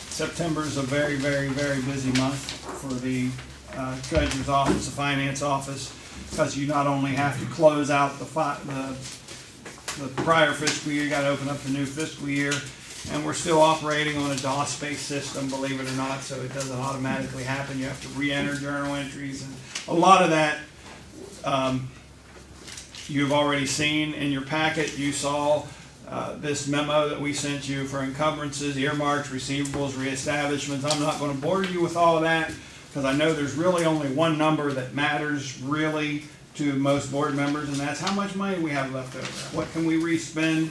September is a very, very, very busy month for the treasurer's office, the finance office, because you not only have to close out the prior fiscal year, you got to open up the new fiscal year. And we're still operating on a DOS-based system, believe it or not, so it doesn't automatically happen. You have to re-enter journal entries, and a lot of that you've already seen in your packet. You saw this memo that we sent you for encumbrances, earmarks, receivables, reestablishments. I'm not going to bore you with all of that because I know there's really only one number that matters really to most board members, and that's how much money we have left over. What can we re-spend?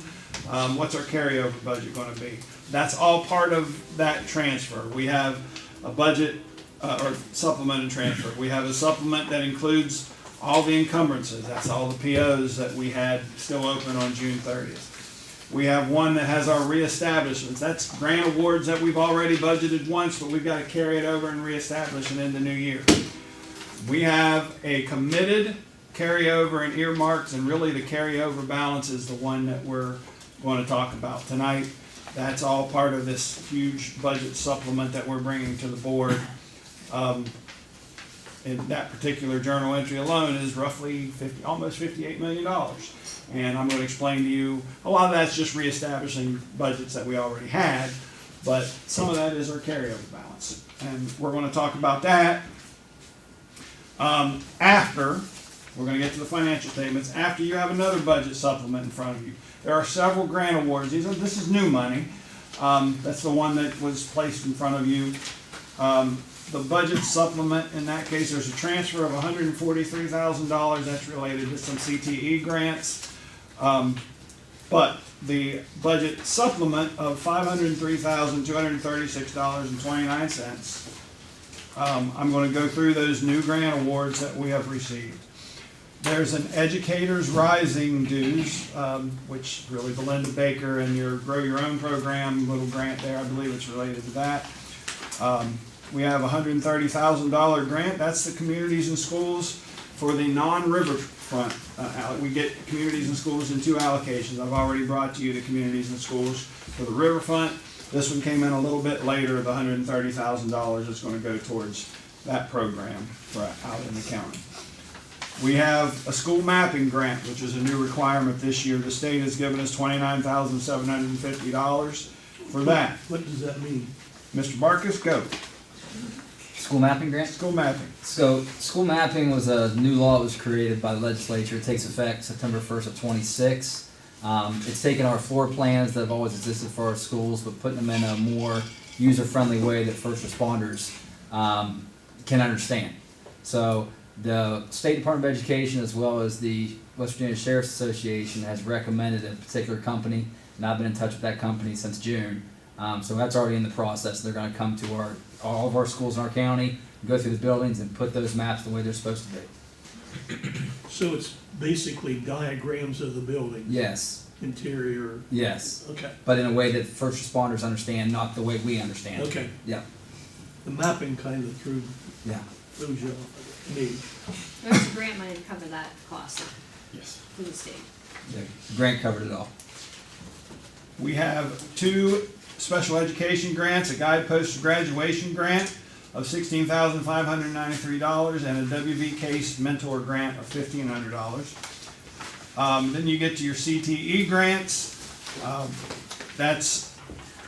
What's our carryover budget going to be? That's all part of that transfer. We have a budget or supplement and transfer. We have a supplement that includes all the encumbrances. That's all the POs that we had still open on June 30th. We have one that has our reestablishments. That's grant awards that we've already budgeted once, but we've got to carry it over and reestablish it in the new year. We have a committed carryover and earmarks, and really the carryover balance is the one that we're going to talk about tonight. That's all part of this huge budget supplement that we're bringing to the board. And that particular journal entry alone is roughly almost $58 million. And I'm going to explain to you, a lot of that's just reestablishing budgets that we already had, but some of that is our carryover balance. And we're going to talk about that after, we're going to get to the financial statements, after you have another budget supplement in front of you. There are several grant awards. This is new money. That's the one that was placed in front of you. The budget supplement, in that case, there's a transfer of $143,000 that's related to some CTE grants. But the budget supplement of $503,236.29, I'm going to go through those new grant awards that we have received. There's an Educators Rising dues, which really Belinda Baker and your Grow Your Own program, little grant there, I believe it's related to that. We have a $130,000 grant. That's the communities and schools for the non-riverfront. We get communities and schools in two allocations. I've already brought to you the communities and schools for the riverfront. This one came in a little bit later, the $130,000 is going to go towards that program for out in the county. We have a school mapping grant, which is a new requirement this year. The state has given us $29,750 for that. What does that mean? Mr. Marcus, go. School mapping grant? School mapping. So, school mapping was a new law that was created by the legislature. It takes effect September 1st of 26. It's taken our floor plans that have always existed for our schools, but putting them in a more user-friendly way that first responders can understand. So, The State Department of Education, as well as the West Virginia Sheriff's Association, has recommended a particular company, and I've been in touch with that company since June. So that's already in the process. They're going to come to all of our schools in our county, go through the buildings, and put those maps the way they're supposed to be. So it's basically diagrams of the building? Yes. Interior? Yes. Okay. But in a way that first responders understand, not the way we understand. Okay. Yeah. The mapping kind of throws you off, me. There's grant money to cover that cost Yes. from the state. The grant covered it all. We have 2 special education grants, a guidepost graduation grant of $16,593 and a WV Case mentor grant of $1,500. Then you get to your CTE grants. That's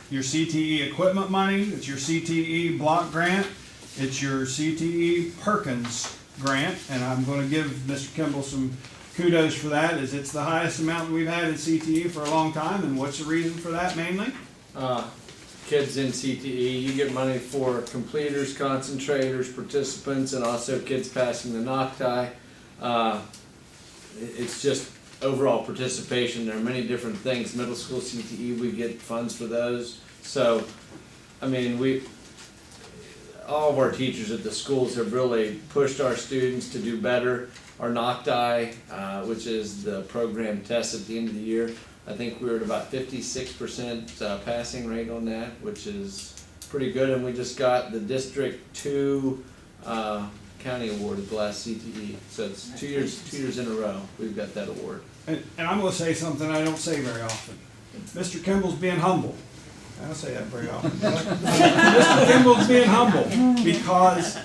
your CTE equipment money. It's your CTE block grant. It's your CTE Perkins grant, and I'm going to give Mr. Kimball some kudos for that, as it's the highest amount that we've had in CTE for a long time. And what's the reason for that mainly? Kids in CTE, you get money for completers, concentrators, participants, and also kids passing the NOCTI. It's just overall participation. There are many different things. Middle school CTE, we get funds for those. So, I mean, all of our teachers at the schools have really pushed our students to do better. Our NOCTI, which is the program test at the end of the year, I think we were at about 56% passing rate on that, which is pretty good. And we just got the District 2 county award at the last CTE. So it's 2 years in a row we've got that award. And I'm going to say something I don't say very often. Mr. Kimball's being humble. I don't say that very often. Mr. Kimball's being humble because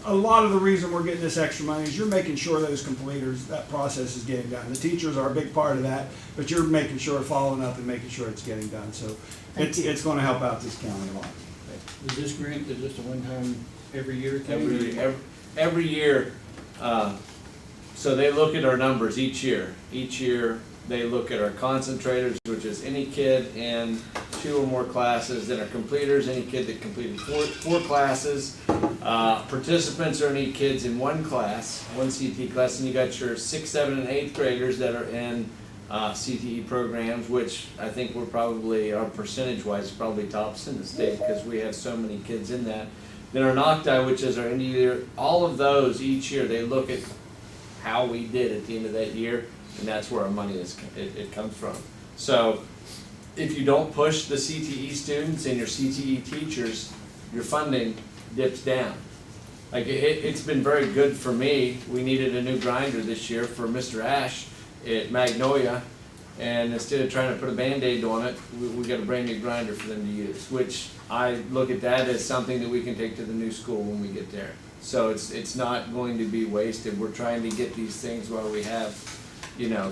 a lot of the reason we're getting this extra money is you're making sure those completers, that process is getting done. The teachers are a big part of that, but you're making sure, following up and making sure it's getting done. So it's going to help out this county a lot. Is this grant, is this a one-time every year thing? Every year, so they look at our numbers each year. Each year, they look at our concentrators, which is any kid in 2 or more classes, then our completers, any kid that completed four classes. Participants are any kids in 1 class, 1 CTE class, and you got your 6th, 7th, and 8th graders that are in CTE programs, which I think we're probably, our percentage-wise, probably tops in the state because we have so many kids in that. Then our NOCTI, which is our end of year, all of those each year, they look at how we did at the end of that year, and that's where our money it comes from. So if you don't push the CTE students and your CTE teachers, your funding dips down. Like it's been very good for me. We needed a new grinder this year for Mr. Ash at Magnolia, and instead of trying to put a Band-Aid on it, we got a brand new grinder for them to use, which I look at that as something that we can take to the new school when we get there. So it's not going to be wasted. We're trying to get these things while we have,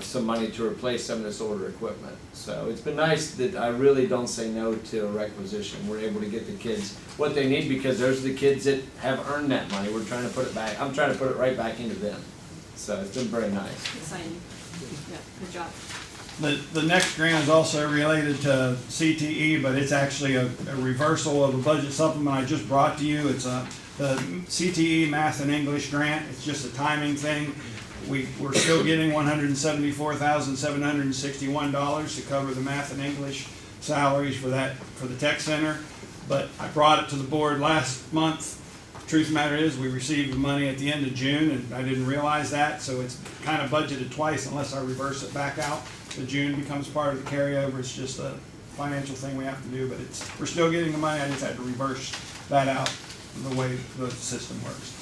some money to replace some of this older equipment. So it's been nice that I really don't say no to a requisition. We're able to get the kids what they need because those are the kids that have earned that money. We're trying to put it back. I'm trying to put it right back into them. So it's been very nice. Exciting. Yeah, good job. The next grant is also related to CTE, but it's actually a reversal of a budget supplement I just brought to you. It's the CTE Math and English grant. It's just a timing thing. We're still getting $174,761 to cover the math and English salaries for the tech center. But I brought it to the board last month. Truth of the matter is, we received the money at the end of June, and I didn't realize that, so it's kind of budgeted twice unless I reverse it back out. The June becomes part of the carryover. It's just a financial thing we have to do, but we're still getting the money. I just had to reverse that out the way the system works.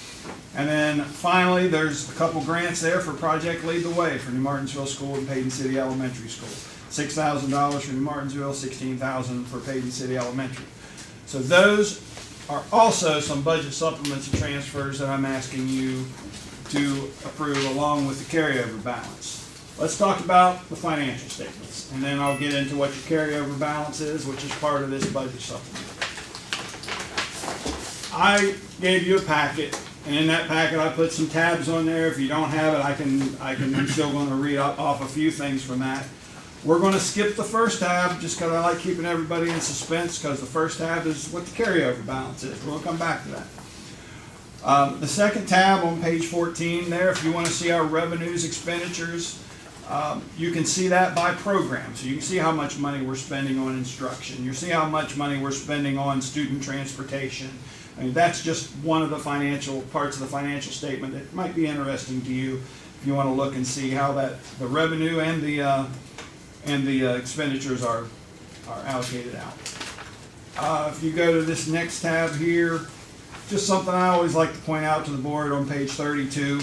And then finally, there's a couple grants there for Project Lead the Way for New Martinsville School and Payton City Elementary School. $6,000 for New Martinsville, $16,000 for Payton City Elementary. So those are also some budget supplements and transfers that I'm asking you to approve along with the carryover balance. Let's talk about the financial statements, and then I'll get into what your carryover balance is, which is part of this budget supplement. I gave you a packet, and in that packet I put some tabs on there. If you don't have it, I'm still going to read off a few things from that. We're going to skip the first tab just because I like keeping everybody in suspense, because the first tab is what the carryover balance is. We're going to come back to that. The second tab on page 14 there, if you want to see our revenues, expenditures, you can see that by program. So you can see how much money we're spending on instruction. You see how much money we're spending on student transportation. I mean, that's just one of the financial parts of the financial statement that might be interesting to you if you want to look and see how that the revenue and the expenditures are allocated out. If you go to this next tab here, just something I always like to point out to the board on page 32.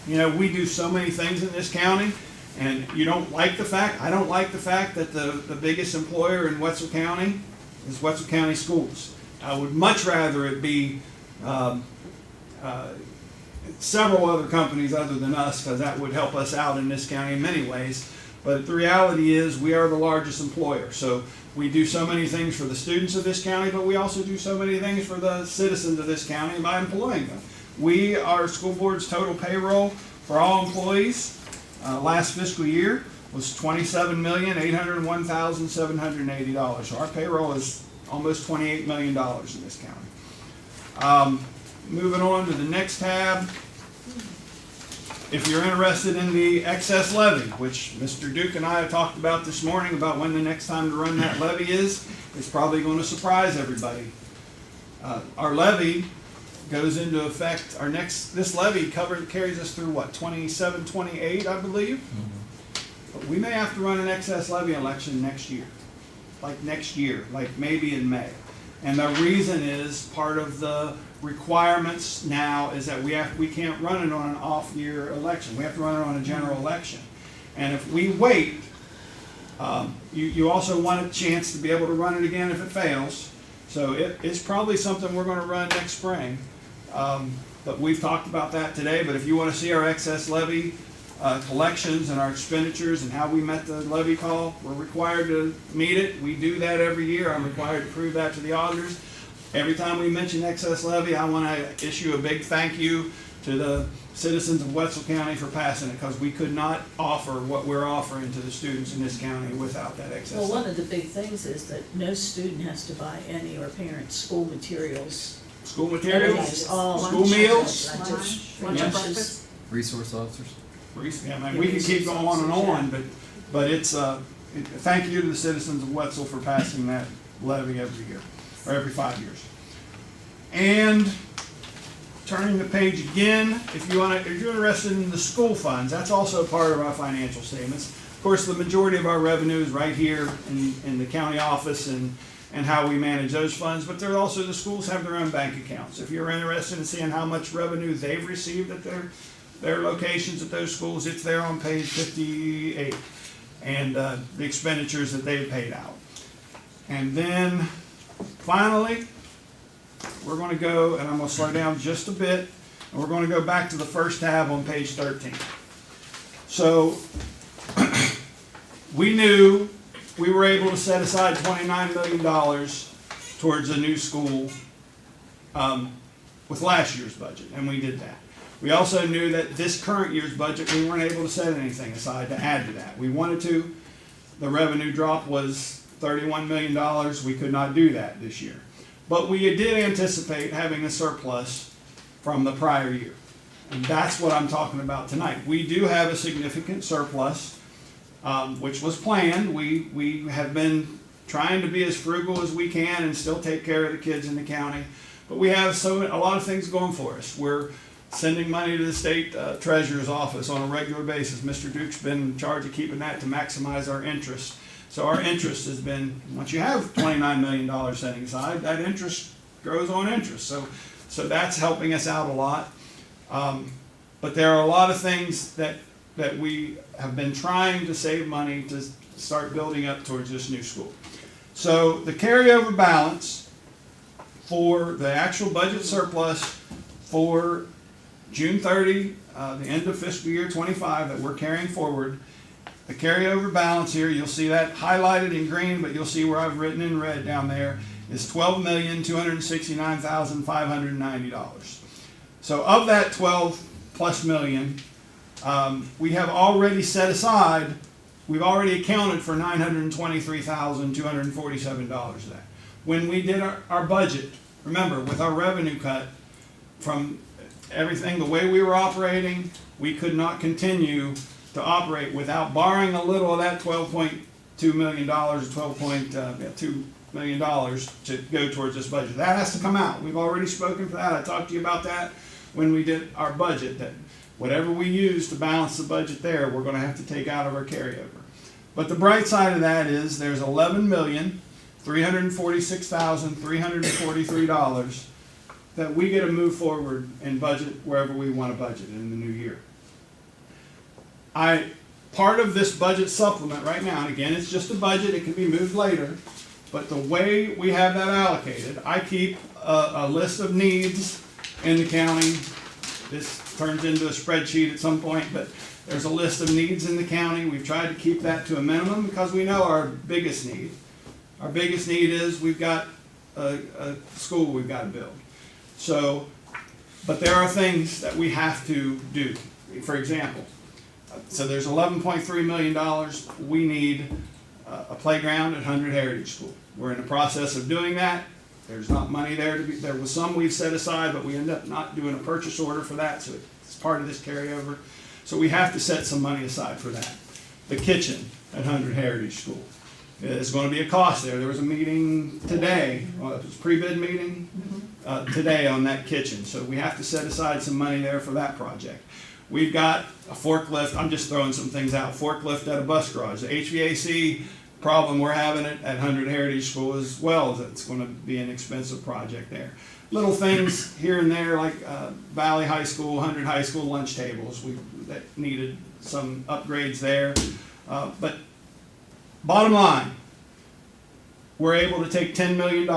You know, we do so many things in this county, and you don't like the fact, I don't like the fact that the biggest employer in Wetzel County is Wetzel County Schools. I would much rather it be several other companies other than us, because that would help us out in this county in many ways. But the reality is we are the largest employer. So we do so many things for the students of this county, but we also do so many things for the citizens of this county by employing them. Our school board's total payroll for all employees last fiscal year was $27,801,780. So our payroll is almost $28 million in this county. Moving on to the next tab. If you're interested in the excess levy, which Mr. Duke and I have talked about this morning about when the next time to run that levy is, it's probably going to surprise everybody. Our levy goes into effect, this levy carries us through what, 27, 28, I believe? Mm-hmm. But we may have to run an excess levy election next year, like maybe in May. And the reason is part of the requirements now is that we can't run it on an off-year election. We have to run it on a general election. And if we wait, you also want a chance to be able to run it again if it fails. So it's probably something we're going to run next spring. But we've talked about that today. But if you want to see our excess levy collections and our expenditures and how we met the levy call, we're required to meet it. We do that every year. I'm required to prove that to the auditors. Every time we mention excess levy, I want to issue a big thank you to the citizens of Wetzel County for passing it, because we could not offer what we're offering to the students in this county without that excess levy. Well, one of the big things is that no student has to buy any, or parent, school materials. School materials, Everything is all school meals, lunch, yeah. breakfast. Resource officers. Yeah, man, we could keep going on and on, but it's thank you to the citizens of Wetzel for passing that levy every year, or every 5 years. And turning the page again, if you're interested in the school funds, that's also part of our financial statements. Of course, the majority of our revenue is right here in the county office and how we manage those funds, but there also the schools have their own bank accounts. If you're interested in seeing how much revenue they've received at their locations at those schools, it's there on page 58, and the expenditures that they've paid out. And then finally, we're going to go, and I'm going to slow down just a bit, and we're going to go back to the first tab on page 13. So we knew we were able to set aside $29 million towards a new school with last year's budget, and we did that. We also knew that this current year's budget, we weren't able to set anything aside to add to that. We wanted to. The revenue drop was $31 million. We could not do that this year. But we did anticipate having a surplus from the prior year. And that's what I'm talking about tonight. We do have a significant surplus, which was planned. We have been trying to be as frugal as we can and still take care of the kids in the county. But we have a lot of things going for us. We're sending money to the state treasurer's office on a regular basis. Mr. Duke's been in charge of keeping that to maximize our interest. So our interest has been, once you have $29 million setting aside, that interest grows on interest. So that's helping us out a lot. But there are a lot of things that we have been trying to save money to start building up towards this new school. So the carryover balance for the actual budget surplus for June 30, the end of fiscal year 25 that we're carrying forward, the carryover balance here, you'll see that highlighted in green, but you'll see where I've written in red down there, is $12,269,590. So of that 12 plus million, we have already set aside, we've already accounted for $923,247 of that. When we did our budget, remember, with our revenue cut, from everything, the way we were operating, we could not continue to operate without borrowing a little of that $12.2 million, $2 million to go towards this budget. That has to come out. We've already spoken for that. I talked to you about that when we did our budget, that whatever we use to balance the budget there, we're gonna have to take out of our carryover. But the bright side of that is there's $11,346,343 that we get to move forward and budget wherever we want to budget in the new year. Part of this budget supplement right now, and again, it's just a budget, it can be moved later, but the way we have that allocated, I keep a list of needs in the county. This turns into a spreadsheet at some point, but there's a list of needs in the county. We've tried to keep that to a minimum because we know our biggest need. Our biggest need is we've got a school we've got to build. So, but there are things that we have to do. For example, so there's $11.3 million. We need a playground at 100 Heritage School. We're in the process of doing that. There's not money there to be, there was some we've set aside, but we end up not doing a purchase order for that, so it's part of this carryover. So we have to set some money aside for that. The kitchen at 100 Heritage School. There's going to be a cost there. There was a meeting today, it was a pre-bid meeting today on that kitchen. So we have to set aside some money there for that project. We've got a forklift, I'm just throwing some things out, forklift at a bus garage. The HVAC problem we're having at 100 Heritage School as well, it's going to be an expensive project there. Little things here and there like Valley High School, 100 High School lunch tables, that needed some upgrades there. But bottom line, we're able to take $10 million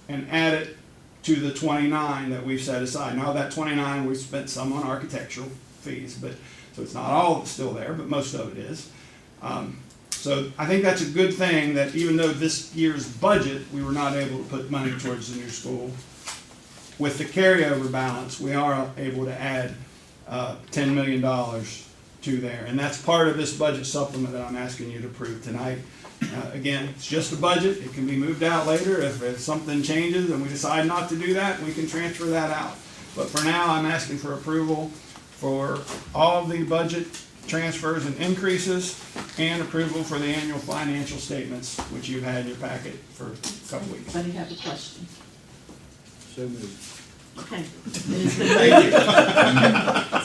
and add it to the 29 that we've set aside. Now that 29, we've spent some on architectural fees, but so it's not all of it still there, but most of it is. So I think that's a good thing that even though this year's budget, we were not able to put money towards the new school, with the carryover balance, we are able to add $10 million to there. And that's part of this budget supplement that I'm asking you to approve tonight. Again, it's just a budget. It can be moved out later. If something changes and we decide not to do that, we can transfer that out. But for now, I'm asking for approval for all of the budget transfers and increases and approval for the annual financial statements, which you've had in your packet for a couple weeks. Anybody have a question? So moved. Okay. It's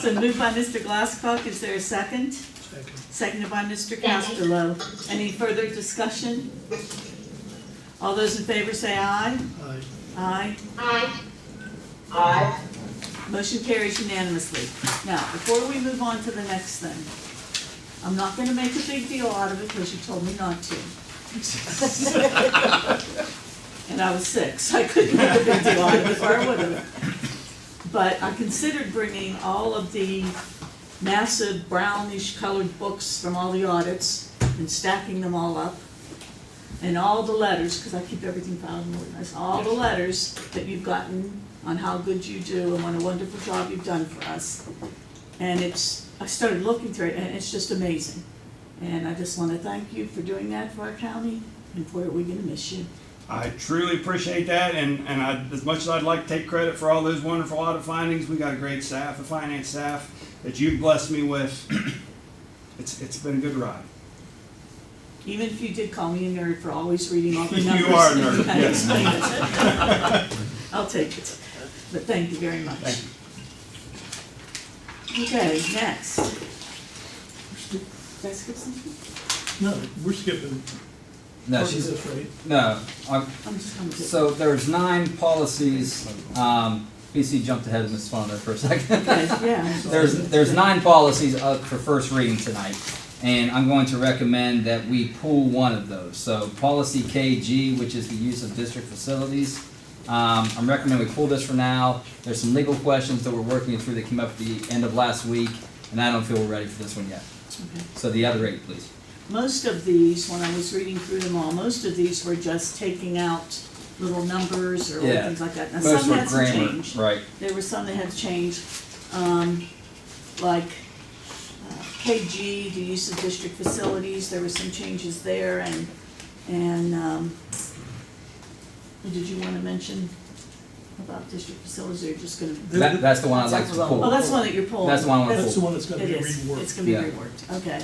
been moved by Mr. Glasscock. Is there a second? Second. Seconded by Mr. Casterlo. Any further discussion? All those in favor say aye. Aye. Aye. Aye. Aye. Motion carries unanimously. Now, before we move on to the next thing, I'm not gonna make a big deal out of it because you told me not to. And I was sick, so I couldn't make a big deal out of it, or I would have. But I considered bringing all of the massive brownish colored books from all the audits and stacking them all up. And all the letters, because I keep everything filed and organized, all the letters that you've gotten on how good you do and what a wonderful job you've done for us. And I started looking through it, and it's just amazing. And I just want to thank you for doing that for our county, and boy, are we going to miss you. I truly appreciate that, and as much as I'd like to take credit for all those wonderful audit findings, we got a great staff, a finance staff that you've blessed me with. It's been a good ride. Even if you did call me a nerd for always reading all the numbers. You are a nerd, and yes. explain it. I'll take it, but thank you very much. Thank you. Okay, next. Did I skip something? No, we're skipping. No, part of she's, this, right? no, I'm just coming to. so there's 9 policies, BC jumped ahead of Ms. Fuller for a second. Okay, yeah. There's 9 policies up for first reading tonight, and I'm going to recommend that we pull one of those. So policy KG, which is the use of district facilities, I'm recommending we pull this for now. There's some legal questions that we're working through that came up at the end of last week, and I don't feel we're ready for this one yet. Okay. So the other 8, please. Most of these, when I was reading through them all, most of these were just taking out little numbers or Yeah. things like that. Now, Most some were had some grammar, change. right. There were some that had changed, like KG, the use of district facilities, there were some changes there, and did you want to mention about district facilities, or you're just gonna? That's the one I'd like to pull. Oh, that's the one that you're pulling? That's the one I wanna That's the pull. one that's gonna It be is. reworked. It's gonna be Yeah. reworked, okay.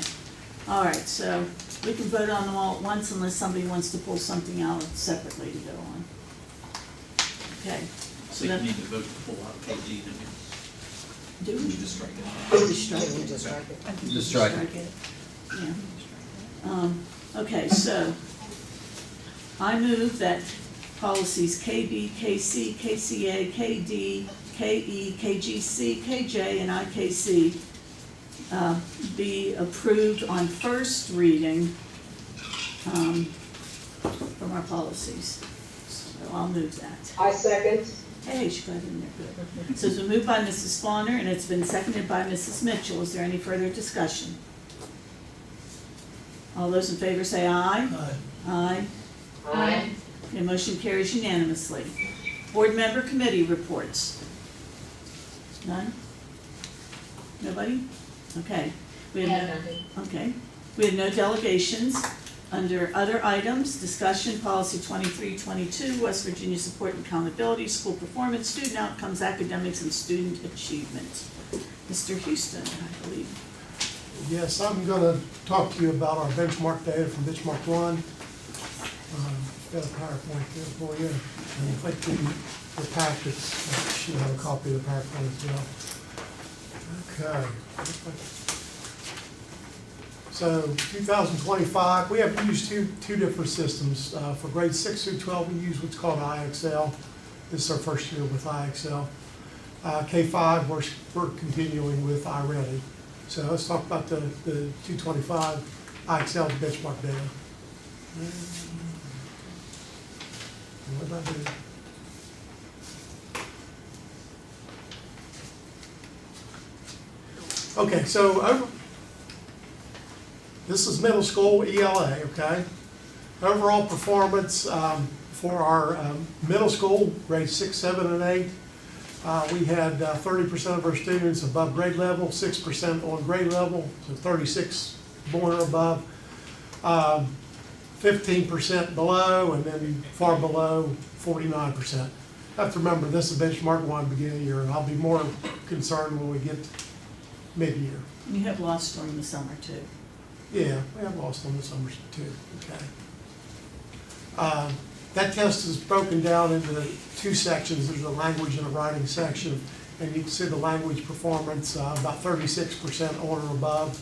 All right, so we can vote on them all at once unless somebody wants to pull something out separately to go on. Okay. So you need to vote to pull out KD, didn't you? Do we? You just strike it. Just strike it. I think Just strike it. Yeah. Okay, so I move that policies KB, KC, KCA, KD, KE, KGC, KJ, and IKC be approved on first reading from our policies. So I'll move that. I second. Hey, she got in there good. So it's been moved by Mrs. Spawner and it's been seconded by Mrs. Mitchell. Is there any further discussion? All those in favor say aye. Aye. Aye. Okay, motion carries unanimously. Board member committee reports. None? Nobody? Okay. We I have have no, nothing. okay. We have no delegations. Under other items, discussion policy 2322, West Virginia support and accountability, school performance, student outcomes, academics, and student achievement. Mr. Houston, I believe. Yes, I'm going to talk to you about our benchmark data from Benchmark 1. Got a PowerPoint there for you. And if I can, your packets, you should have a copy of the PowerPoint as well. Okay. So 2025, we have used two different systems. For grades 6 through 12, we use what's called IXL. This is our first year with IXL. K5, we're continuing with iReady. So let's talk about the 225 IXL benchmark data. What did I do? Okay, so this is middle school ELA, okay? Overall performance for our middle school, grades 6, 7, and 8, we had 30% of our students above grade level, 6% on grade level, so 36 born or above, 15% below, and then far below 49%. You have to remember, this is benchmark 1 beginning of the year, and I'll be more concerned when we get mid-year. You have lost during the summer too. Yeah, we have lost on the summers too, okay. That test is broken down into 2 sections. There's a language and a writing section, and you can see the language performance, about 36% on or above,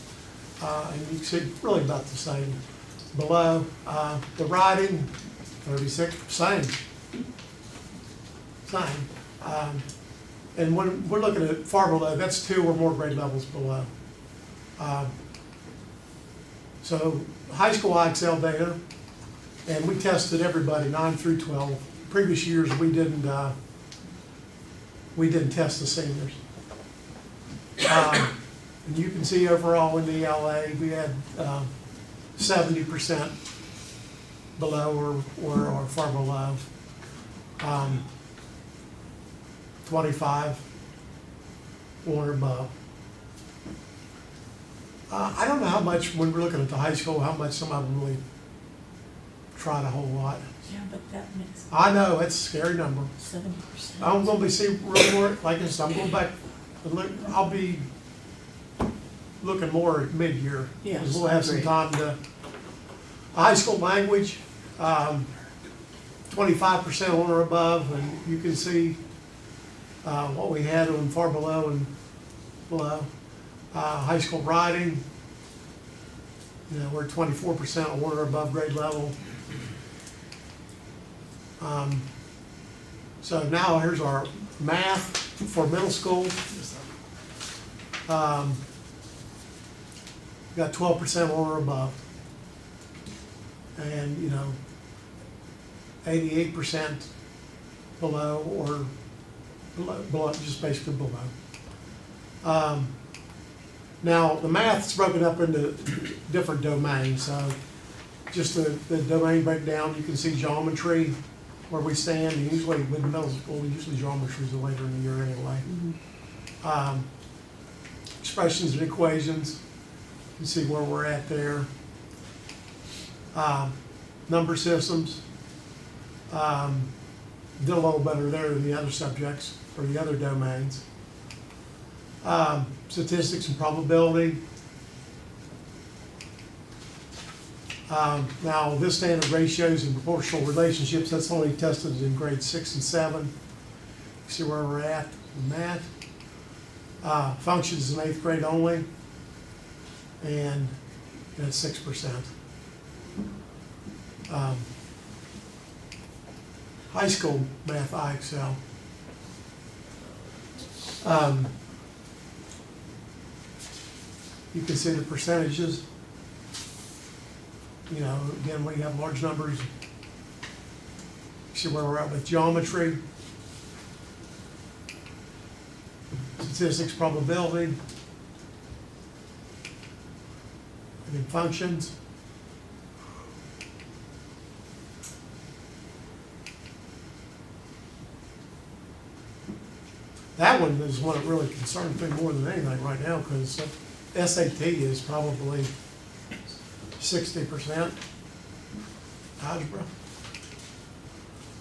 and you can see really about the same below. The writing, 36, same. And when we're looking at far below, that's 2 or more grade levels below. So high school IXL data, and we tested everybody 9 through 12. Previous years we didn't test the seniors. And you can see overall in the ELA we had 70% below or far below. 25 or above. I don't know how much, when we're looking at the high school, how much some of them really tried a whole lot. Yeah, but that makes I know, it's a scary number. 70%. I'm gonna be see real more, like I said, I'm going back and look, I'll be looking more at mid-year. Yes, Because we'll have some agreed. time to, high school language, 25% on or above, and you can see what we had on far below and below. High school writing, you know, we're 24% on or above grade level. So now here's our math for middle school. Got 12% on or above. And, you know, 88% below or below, just basically below. Now, the math's broken up into different domains. So just the domain breakdown, you can see geometry, where we stand. And usually with middle school, usually geometry is later in the year anyway. Expressions and equations, you can see where we're at there. Number systems. Did a little better there than the other subjects or the other domains. Statistics and probability. Now, this standard ratios and proportional relationships, that's only tested in grades 6 and 7. See where we're at in math. Functions in 8th grade only, and that's 6%. High school math IXL. You can see the percentages. You know, again, we have large numbers. See where we're at with geometry, statistics, probability, and then functions. That one is one that really concerns me more than anything right now, because SAT is probably 60% algebra.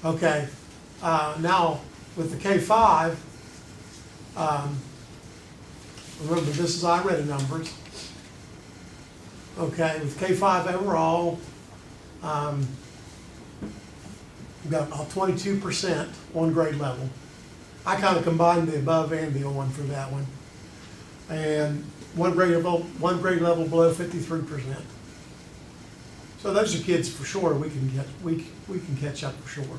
Okay, now with the K5, remember this is I-ready numbers. Okay, with K5 overall, we've got about 22% on grade level. I kind of combined the above and the on for that one. And one grade level below 53%. So those are kids for sure we can catch up for sure.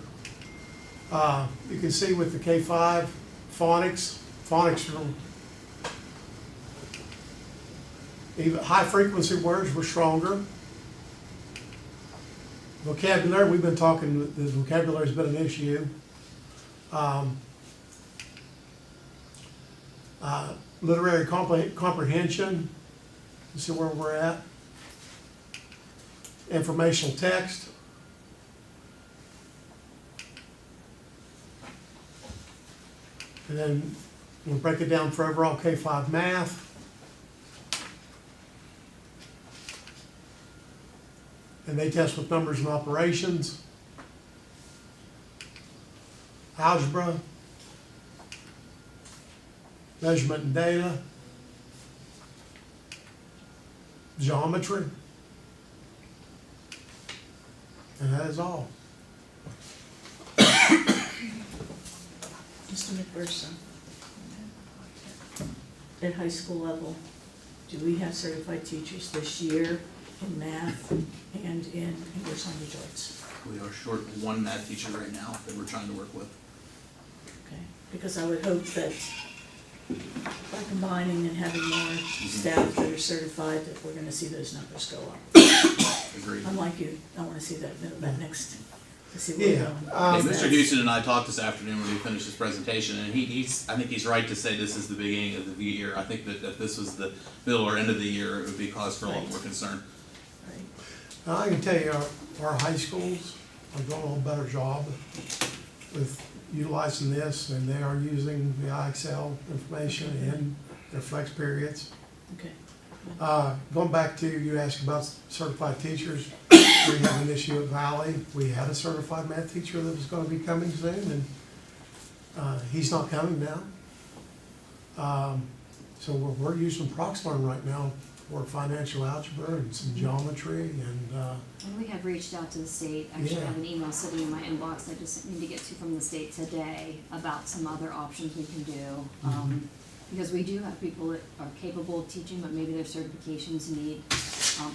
You can see with the K5 phonics are even high frequency words were stronger. Vocabulary, we've been talking, the vocabulary has been an issue. Literary comprehension, you see where we're at. Informational text. And then we'll break it down for overall K5 math. And they test with numbers and operations. Algebra. Measurement and data. Geometry. And that is all. Mr. McPherson, at high school level, do we have certified teachers this year in math and in English language arts? We are short one math teacher right now that we're trying to work with. Okay, because I would hope that by combining and having more staff that are certified, that we're gonna see those numbers go up. Agreed. I'm like you, I wanna see that next, to see where we're going. Hey, Mr. Houston and I talked this afternoon when he finished his presentation, and I think he's right to say this is the beginning of the year. I think that if this was the middle or end of the year, it would be cause for a lot more concern. Now, I can tell you, our high schools are doing a little better job with utilizing this, and they are using the IXL information in their flex periods. Okay. Going back to, you asked about certified teachers, we have an issue at Valley. We had a certified math teacher that was gonna be coming soon, and he's not coming now. So we're using ProxLearn right now for financial algebra and some geometry and we have reached out to the state. Actually, I Yeah. have an email sitting in my inbox I just need to get to from the state today about some other options we can do. Because we do have people that are capable of teaching, but maybe their certifications need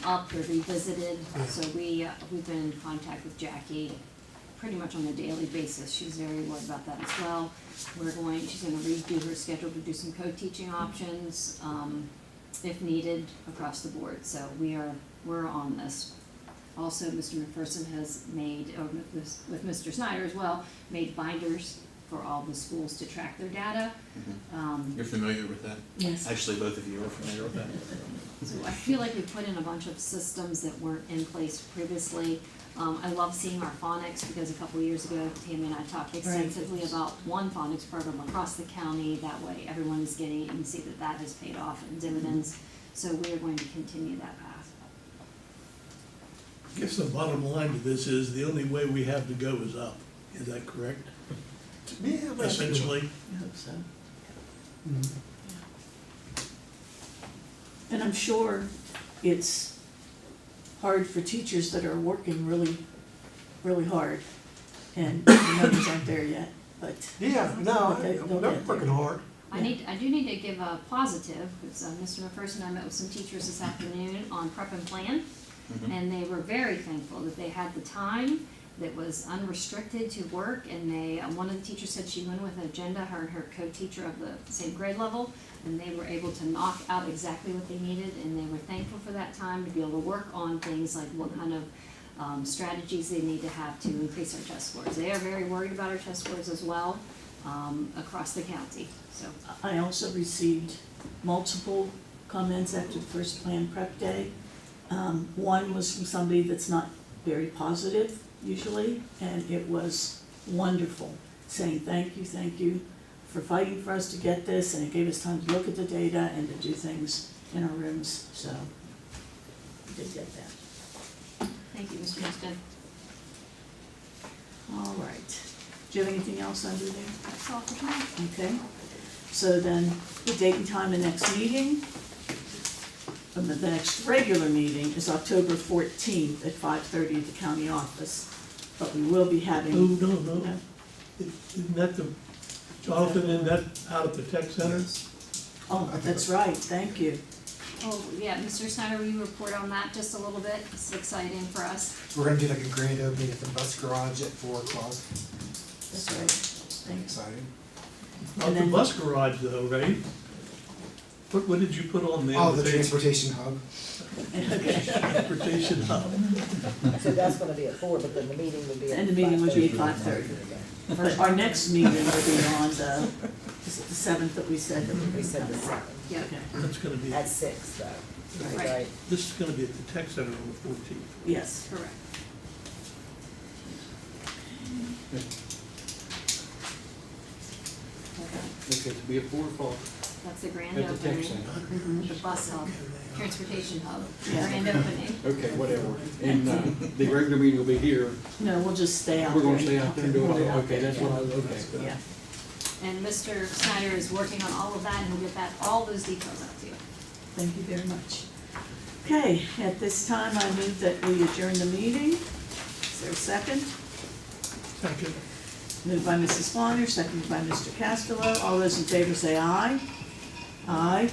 upped or revisited. So we've been in contact with Jackie pretty much on a daily basis. She's very worried about that as well. She's gonna redo her schedule to do some co-teaching options, if needed, across the board. So we're on this. Also, Mr. McPherson has made, or with Mr. Snyder as well, made binders for all the schools to track their data. You're familiar with that? Yes. Actually, both of you are familiar with that. So I feel like we put in a bunch of systems that weren't in place previously. I love seeing our phonics, because a couple of years ago, Tammy and I talked extensively about one phonics program across the county. That way everyone is getting it and see that that has paid off in dividends. So we are going to continue that path. I guess the bottom line to this is the only way we have to go is up. Is that correct? Yeah, basically. essentially. I hope so. Mhm. And I'm sure it's hard for teachers that are working really, really hard, and the numbers aren't there yet, but. Yeah, no, But they'll they're get working there. hard. I do need to give a positive, because Mr. McPherson and I met with some teachers this afternoon on prep and plan, and they were very thankful that they had the time that was unrestricted to work, and they, one of the teachers said she went with an agenda, her and her co-teacher of the same grade level, and they were able to knock out exactly what they needed, and they were thankful for that time to be able to work on things like what kind of strategies they need to have to increase our test scores. They are very worried about our test scores as well, across the county, so. I also received multiple comments after the first plan prep day. One was from somebody that's not very positive usually, and it was wonderful, saying thank you for fighting for us to get this, and it gave us time to look at the data and to do things in our rooms, so we did get that. Thank you, Mr. Houston. All right. Do you have anything else under there? That's all for tonight. Okay. So then, the date and time of next meeting, the next regular meeting is October 14th at 5:30 at the county office. But we will be having. Oh, no. Isn't that Jonathan, isn't that out at the tech center? Oh, that's right, thank you. Oh, yeah, Mr. Snyder, will you report on that just a little bit? It's exciting for us. We're gonna do like a grand opening at the bus garage at 4:00. That's right. Thanks. Exciting. Not And the then- bus garage though, right? What did you put on the Oh, the invitation? transportation hub. Transportation hub. So that's gonna be at 4, but then the meeting would be at 5:30. And the meeting would be at 5:30. But our next meeting will be on the, is it the 7th that we said that We said the 7th, Yeah. Okay, That's gonna be, at 6 though, Right. right? this is gonna be at the tech center on the 14th. yes. Correct. Okay, to be at 4:00 That's the grand at the tech opening, center. the bus hub, transportation hub, Yeah. grand opening. Okay, whatever. And, the regular meeting will be here. No, we'll just stay out We're there. gonna stay out there and do Hold it. out Okay, there. that's what I, okay. Yeah, And Mr. Snyder is working on all of that, and he'll get that, all those details out to you. thank you very much. Okay, at this time, I move that we adjourn the meeting. Is there a second? Second. Moved by Mrs. Bonner, seconded by Mr. Castillo. All those in favor say aye. Aye.